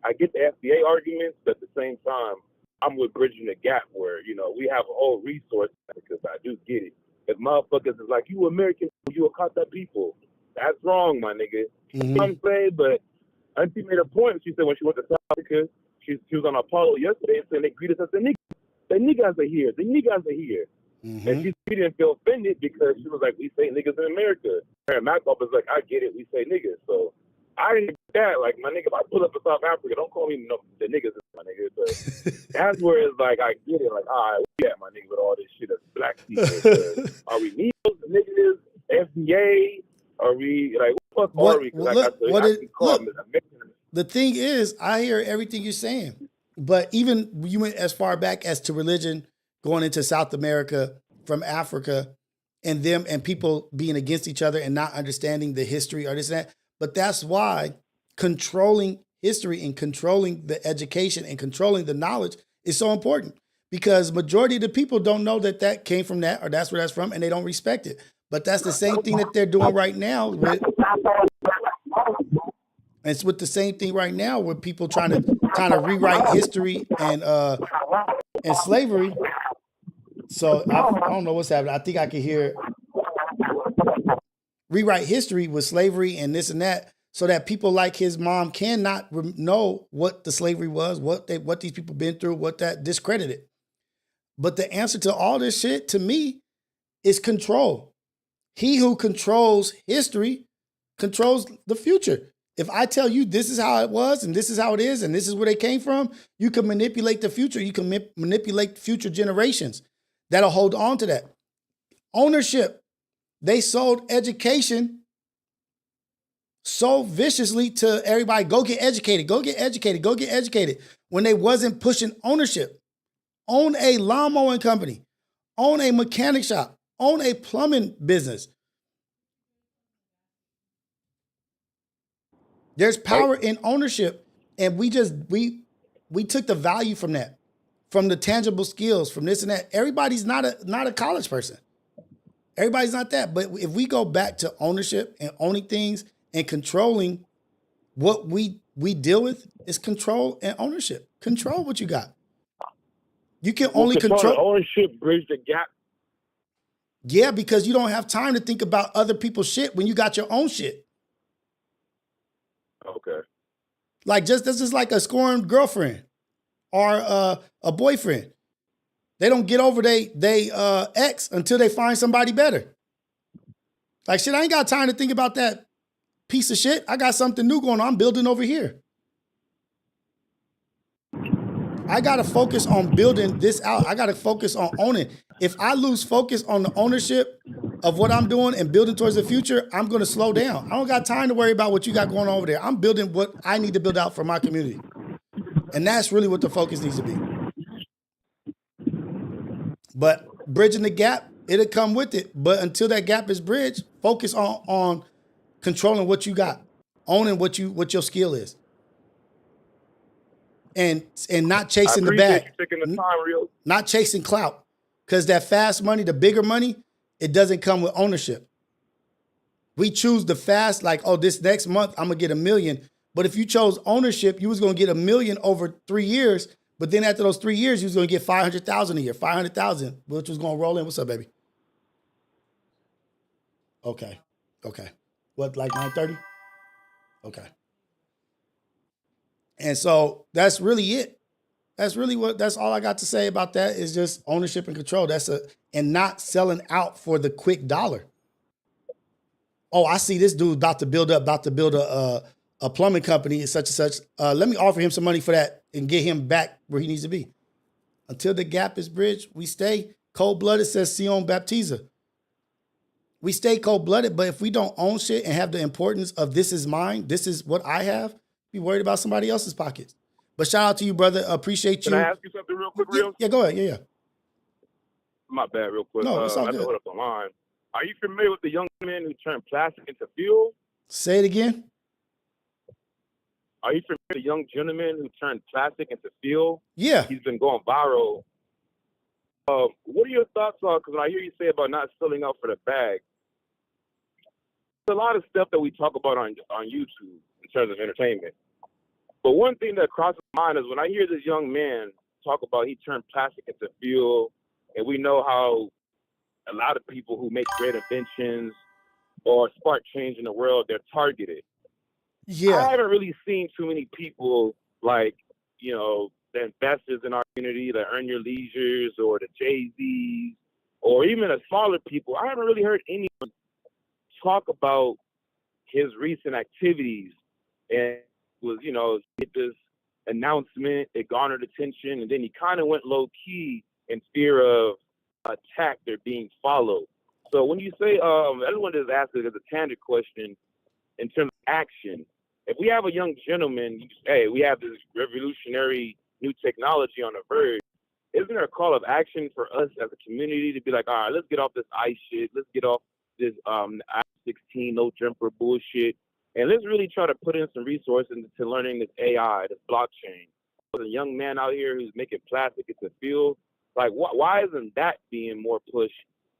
I get the FBA arguments, but at the same time, I'm with bridging the gap where, we have a whole resource because I do get it. If motherfuckers is like, you American, you a Kata people. That's wrong, my nigga. Mm-hmm. You know what I'm saying? But Auntie made a point. She said when she went to South Africa, she was on Apollo yesterday and they greeted us as the niggas. The niggas are here. The niggas are here. Mm-hmm. And she didn't feel offended because she was like, we say niggas in America. And Macop is like, I get it. We say niggas. So I didn't get that. Like, my nigga, if I pull up to South Africa, don't call me the niggas, my nigga. But that's where it's like, I get it. Like, all right, we at my nigga with all this shit as black people. Are we Neos, the niggas, FBA? Are we, like, what the fuck are we? The thing is, I hear everything you're saying. But even you went as far back as to religion going into South America from Africa and them and people being against each other and not understanding the history or this and that. But that's why controlling history and controlling the education and controlling the knowledge is so important, because majority of the people don't know that came from that or that's where that's from, and they don't respect it. But that's the same thing that they're doing right now with, it's with the same thing right now with people trying to rewrite history and slavery. So I don't know what's happening. I think I can hear rewrite history with slavery and this and that, so that people like his mom cannot know what the slavery was, what these people been through, what that discredited. But the answer to all this shit, to me, is control. He who controls history controls the future. If I tell you this is how it was and this is how it is and this is where they came from, you can manipulate the future. You can manipulate future generations that'll hold on to that. Ownership. They sold education so viciously to everybody. Go get educated, go get educated, go get educated. When they wasn't pushing ownership. Own a lawn mowing company. Own a mechanic shop. Own a plumbing business. There's power in ownership, and we took the value from that, from the tangible skills, from this and that. Everybody's not a college person. Everybody's not that. But if we go back to ownership and owning things and controlling what we deal with, is control and ownership. Control what you got. You can only control ownership, bridge the gap. Yeah, because you don't have time to think about other people's shit when you got your own shit. Okay. Like this is like a scorned girlfriend or a boyfriend. They don't get over they ex until they find somebody better. Like shit, I ain't got time to think about that piece of shit. I got something new going on. I'm building over here. I got to focus on building this out. I got to focus on owning. If I lose focus on the ownership of what I'm doing and building towards the future, I'm going to slow down. I don't got time to worry about what you got going on over there. I'm building what I need to build out for my community. And that's really what the focus needs to be. But bridging the gap, it'll come with it. But until that gap is bridged, focus on controlling what you got, owning what your skill is. And not chasing the bag. You taking the time, Rios. Not chasing clout. Because that fast money, the bigger money, it doesn't come with ownership. We choose the fast, like, oh, this next month I'm gonna get $1 million. But if you chose ownership, you was gonna get $1 million over 3 years. But then after those 3 years, you was gonna get 500,000 a year, 500,000, which was gonna roll in. What's up, baby? Okay. What, like 9:30? Okay. And so that's really it. That's all I got to say about that is just ownership and control. And not selling out for the quick dollar. Oh, I see this dude about to build a plumbing company and such and such. Let me offer him some money for that and get him back where he needs to be. Until the gap is bridged, we stay cold-blooded, says Sion Baptiza. We stay cold-blooded, but if we don't own shit and have the importance of this is mine, this is what I have, be worried about somebody else's pockets. But shout out to you, brother. Appreciate you. Can I ask you something real quick, Rios? Yeah, go ahead. Yeah. My bad, real quick. No, it's all I have good. to hold up the line. Are you familiar with the young man who turned plastic into fuel? Say it again. Are you familiar with the young gentleman who turned plastic into fuel? Yeah. He's been going viral. What are your thoughts on, because when I hear you say about not selling out for the bag, there's a lot of stuff that we talk about on YouTube in terms of entertainment. But one thing that crosses my mind is when I hear this young man talk about he turned plastic into fuel, and we know how a lot of people who make great inventions or spark change in the world, they're targeted. Yeah. I haven't really seen too many people like, the investors in our community, the Earn Your Leisures or the Jay-Z's or even the smaller people. I haven't really heard anyone talk about his recent activities. And was, get this announcement, it garnered attention, and then he kind of went low-key in fear of attack or being followed. So when you say, I just wanted to ask it as a tangent question in terms of action. If we have a young gentleman, hey, we have this revolutionary new technology on the verge, isn't there a call of action for us as a community to be like, all right, let's get off this ICE shit, let's get off this I-16 no jumper bullshit, and let's really try to put in some resources into learning this AI, this blockchain. There's a young man out here who's making plastic into fuel. Like, why isn't that being more pushed?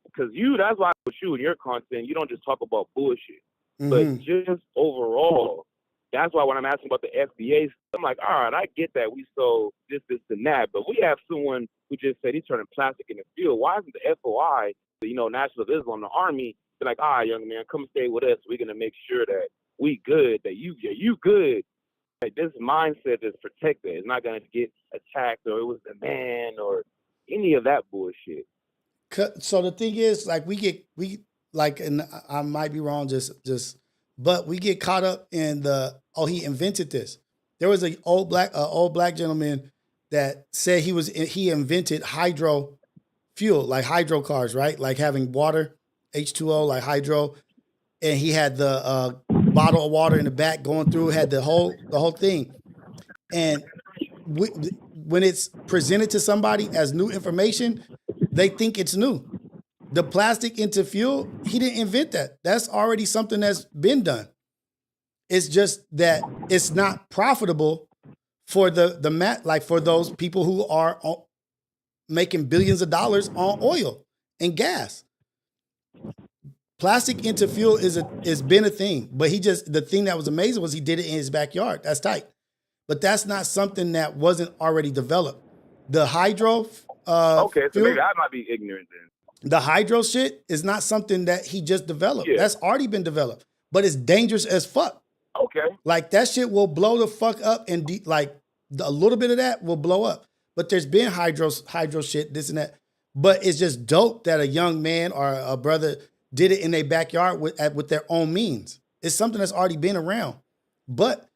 Because that's why with you and your content, you don't just talk about bullshit, but just overall. That's why when I'm asking about the FBA, I'm like, all right, I get that we sold this, and that, but we have someone who just said he's turning plastic into fuel. Why isn't the FOI, National of Islam, the Army, be like, all right, young man, come stay with us. We're gonna make sure that we good, that you good. Like, this mindset is protected. It's not gonna get attacked or it was the man or any of that bullshit. So the thing is, like, like, and I might be wrong, but we get caught up in he invented this. There was an old black gentleman that said he invented hydro fuel, like hydro cars, right? Like having water, H2O, like hydro. And he had the bottle of water in the back going through, had the whole thing. And when it's presented to somebody as new information, they think it's new. The plastic into fuel, he didn't invent that. That's already something that's been done. It's just that it's not profitable for for those people who are making billions of dollars on oil and gas. Plastic into fuel is been a thing, but the thing that was amazing was he did it in his backyard. That's tight. But that's not something that wasn't already developed. The hydro okay, so fuel, maybe I might be ignorant then. the hydro shit is not something that he just developed. Yeah. That's already been developed, but it's dangerous as fuck. Okay. Like that shit will blow the fuck up, and a little bit of that will blow up. But there's been hydro shit, this and that. But it's just dope that a young man or a brother did it in their backyard with their own means. It's something that's already been around. But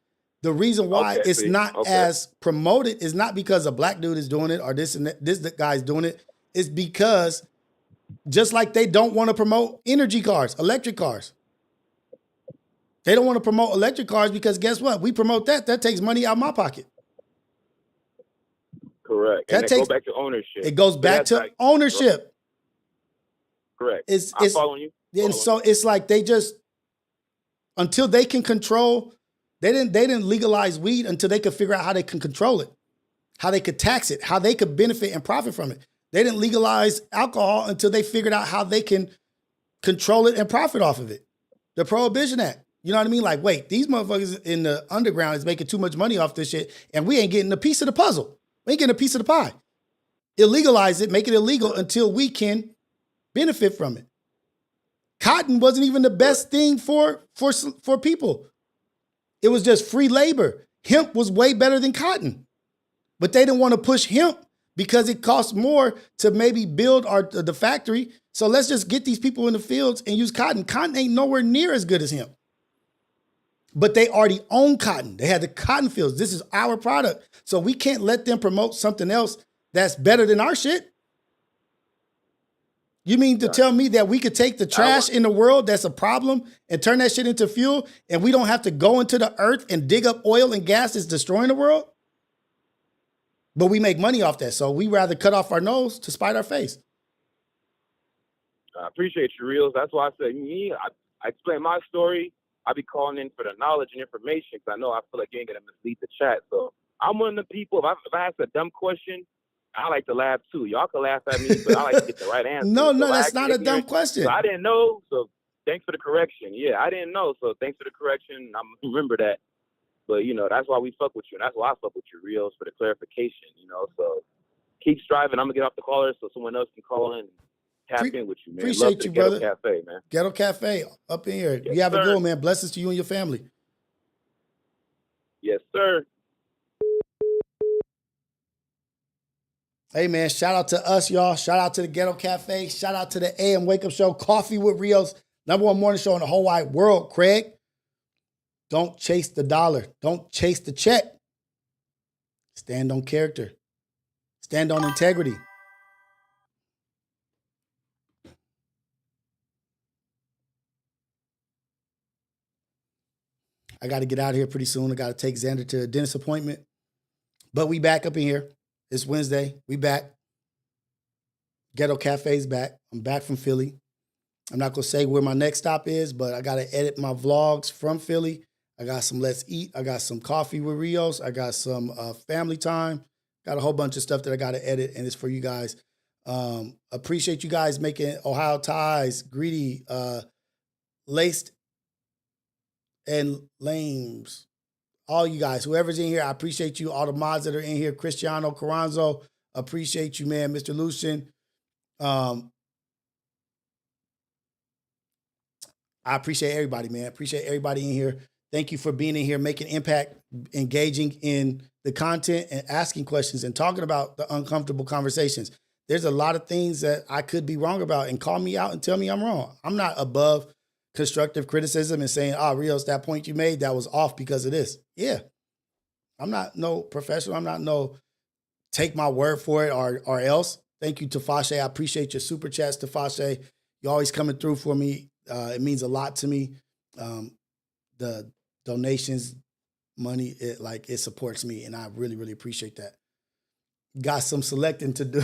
the reason why it's not as promoted is not because a black dude is doing it or this and that, this guy's doing it. It's because just like they don't want to promote energy cars, electric cars. They don't want to promote electric cars because guess what? We promote that. That takes money out of my pocket. Correct. And go back to ownership. It goes back to ownership. Correct. I'm following you. And so it's like they just, until they can control, they didn't legalize weed until they could figure out how they can control it, how they could tax it, how they could benefit and profit from it. They didn't legalize alcohol until they figured out how they can control it and profit off of it. The Prohibition Act. You know what I mean? Like, wait, these motherfuckers in the underground is making too much money off this shit, and we ain't getting a piece of the puzzle. We ain't getting a piece of the pie. Illegalize it, make it illegal until we can benefit from it. Cotton wasn't even the best thing for people. It was just free labor. Hemp was way better than cotton. But they didn't want to push hemp because it costs more to maybe build the factory. So let's just get these people in the fields and use cotton. Cotton ain't nowhere near as good as hemp. But they already own cotton. They had the cotton fields. This is our product. So we can't let them promote something else that's better than our shit. You mean to tell me that we could take the trash in the world that's a problem and turn that shit into fuel, and we don't have to go into the earth and dig up oil and gas that's destroying the world? But we make money off that. So we rather cut off our nose to spite our face. I appreciate you, Rios. That's why I said I explain my story. I be calling in for the knowledge and information because I know I feel like you ain't going to mislead the chat. So I'm one of the people, if I ask a dumb question, I like to laugh too. Y'all can laugh at me, but I like to get the right answer. No, that's not a dumb question. So I didn't know, so thanks for the correction. Yeah, I didn't know, so thanks for the correction. I'm remember that. But, that's why we fuck with you, and that's why I fuck with you, Rios, for the clarification, So keep striving. I'm going to get off the caller so someone else can call in and tap in with you, man. Appreciate you, brother. Ghetto Cafe, man. Ghetto Cafe up in here. Yes, you have sir. a good one, man. Blessings to you and your family. Yes, sir. Hey, man, shout out to us, y'all. Shout out to the Ghetto Cafe. Shout out to the AM Wake Up Show, Coffee with Rios, #1 morning show in the whole wide world, Craig. Don't chase the dollar. Don't chase the check. Stand on character. Stand on integrity. I got to get out of here pretty soon. I got to take Xander to a dentist appointment. But we back up in here. It's Wednesday. We back. Ghetto Cafe's back. I'm back from Philly. I'm not going to say where my next stop is, but I got to edit my vlogs from Philly. I got some Let's Eat. I got some Coffee with Rios. I got some family time. Got a whole bunch of stuff that I got to edit, and it's for you guys. Appreciate you guys making Ohio Ties, Greedy, Laced, and Lames. All you guys, whoever's in here, I appreciate you. All the mods that are in here, Cristiano Carranzo, appreciate you, man. Mr. Lucian. I appreciate everybody, man. Appreciate everybody in here. Thank you for being in here, making impact, engaging in the content and asking questions and talking about the uncomfortable conversations. There's a lot of things that I could be wrong about, and call me out and tell me I'm wrong. I'm not above constructive criticism and saying, Rios, that point you made, that was off because of this. Yeah. I'm not no professional. I'm not no take my word for it or else. Thank you, Tafashe. I appreciate your super chats, Tafashe. You're always coming through for me. It means a lot to me. The donations, money, it supports me, and I really, really appreciate that. Got some selecting to do.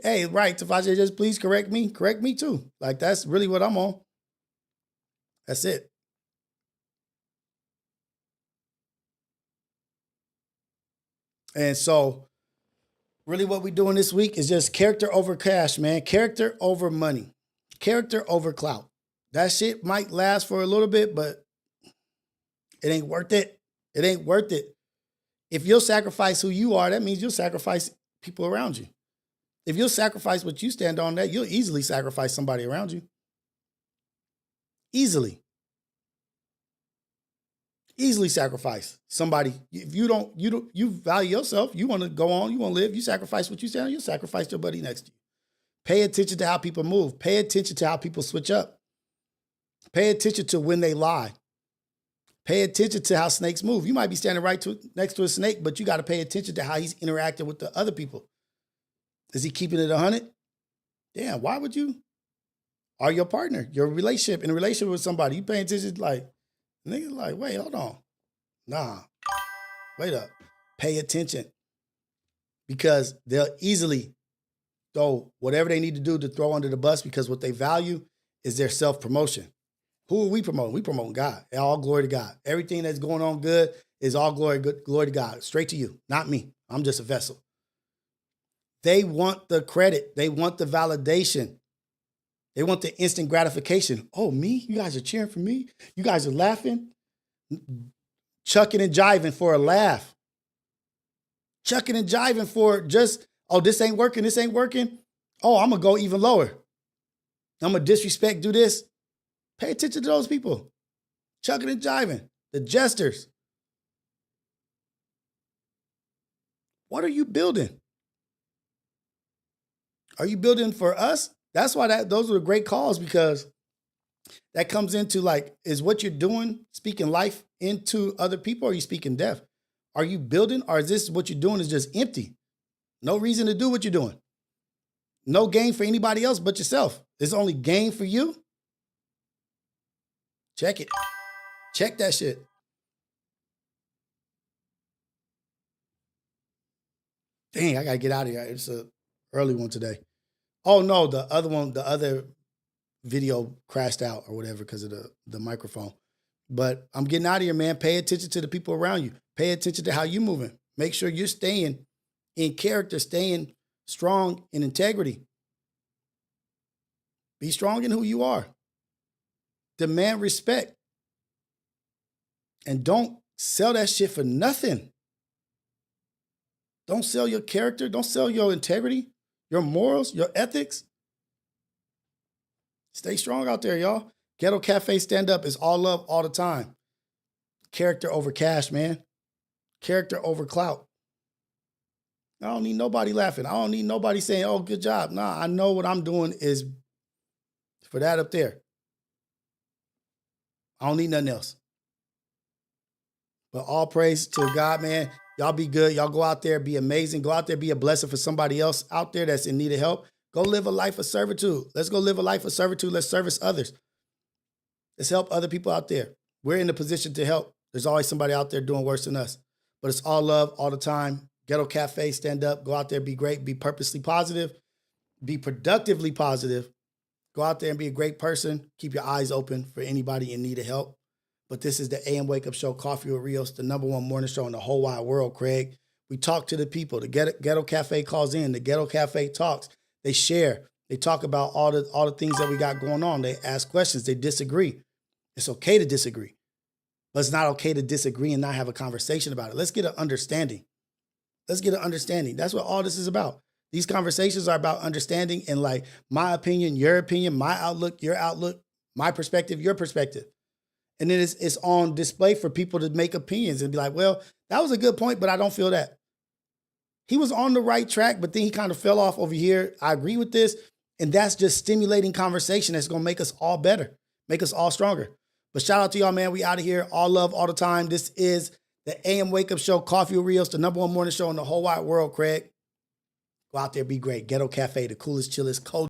Hey, right, Tafashe, just please correct me. Correct me too. Like, that's really what I'm on. That's it. And so, really what we're doing this week is just character over cash, man. Character over money. Character over clout. That shit might last for a little bit, but it ain't worth it. It ain't worth it. If you'll sacrifice who you are, that means you'll sacrifice people around you. If you'll sacrifice what you stand on, that you'll easily sacrifice somebody around you. Easily. Easily sacrifice somebody. If you value yourself, you want to go on, you want to live, you sacrifice what you stand on, you'll sacrifice your buddy next to you. Pay attention to how people move. Pay attention to how people switch up. Pay attention to when they lie. Pay attention to how snakes move. You might be standing next to a snake, but you got to pay attention to how he's interacting with the other people. Is he keeping it 100? Damn, why would you? Or your partner, your relationship, in a relationship with somebody, you paying attention like, niggas like, wait, hold on. Nah, wait up. Pay attention. Because they'll easily throw whatever they need to do to throw under the bus, because what they value is their self-promotion. Who are we promoting? We promoting God. All glory to God. Everything that's going on good is all glory to God. Straight to you, not me. I'm just a vessel. They want the credit. They want the validation. They want the instant gratification. Oh, me? You guys are cheering for me? You guys are laughing? Chucking and jiving for a laugh. Chucking and jiving for just, oh, this ain't working, this ain't working. Oh, I'm going to go even lower. I'm going to disrespect, do this. Pay attention to those people. Chucking and jiving. The jesters. What are you building? Are you building for us? That's why those are great calls, because that comes into like, is what you're doing speaking life into other people, or are you speaking death? Are you building, or is this what you're doing is just empty? No reason to do what you're doing. No gain for anybody else but yourself. It's only gain for you. Check it. Check that shit. Dang, I got to get out of here. It's an early one today. Oh, no, the other video crashed out or whatever because of the microphone. But I'm getting out of here, man. Pay attention to the people around you. Pay attention to how you're moving. Make sure you're staying in character, staying strong in integrity. Be strong in who you are. Demand respect. And don't sell that shit for nothing. Don't sell your character. Don't sell your integrity, your morals, your ethics. Stay strong out there, y'all. Ghetto Cafe stand up is all love all the time. Character over cash, man. Character over clout. I don't need nobody laughing. I don't need nobody saying, oh, good job. Nah, I know what I'm doing is for that up there. I don't need nothing else. But all praise to God, man. Y'all be good. Y'all go out there, be amazing. Go out there, be a blessing for somebody else out there that's in need of help. Go live a life of servitude. Let's go live a life of servitude. Let's service others. Let's help other people out there. We're in the position to help. There's always somebody out there doing worse than us. But it's all love all the time. Ghetto Cafe, stand up. Go out there, be great. Be purposely positive. Be productively positive. Go out there and be a great person. Keep your eyes open for anybody in need of help. But this is the AM Wake Up Show, Coffee with Rios, the #1 morning show in the whole wide world, Craig. We talk to the people. The Ghetto Cafe calls in. The Ghetto Cafe talks. They share. They talk about all the things that we got going on. They ask questions. They disagree. It's okay to disagree. But it's not okay to disagree and not have a conversation about it. Let's get an understanding. Let's get an understanding. That's what all this is about. These conversations are about understanding and like my opinion, my outlook, your outlook, my perspective, your perspective. And then it's on display for people to make opinions and be like, well, that was a good point, but I don't feel that. He was on the right track, but then he kind of fell off over here. I agree with this. And that's just stimulating conversation that's going to make us all better, make us all stronger. But shout out to y'all, man. We out of here. All love all the time. This is the AM Wake Up Show, Coffee with Rios, the #1 morning show in the whole wide world, Craig. Go out there, be great. Ghetto Cafe, the coolest, chillest, cold.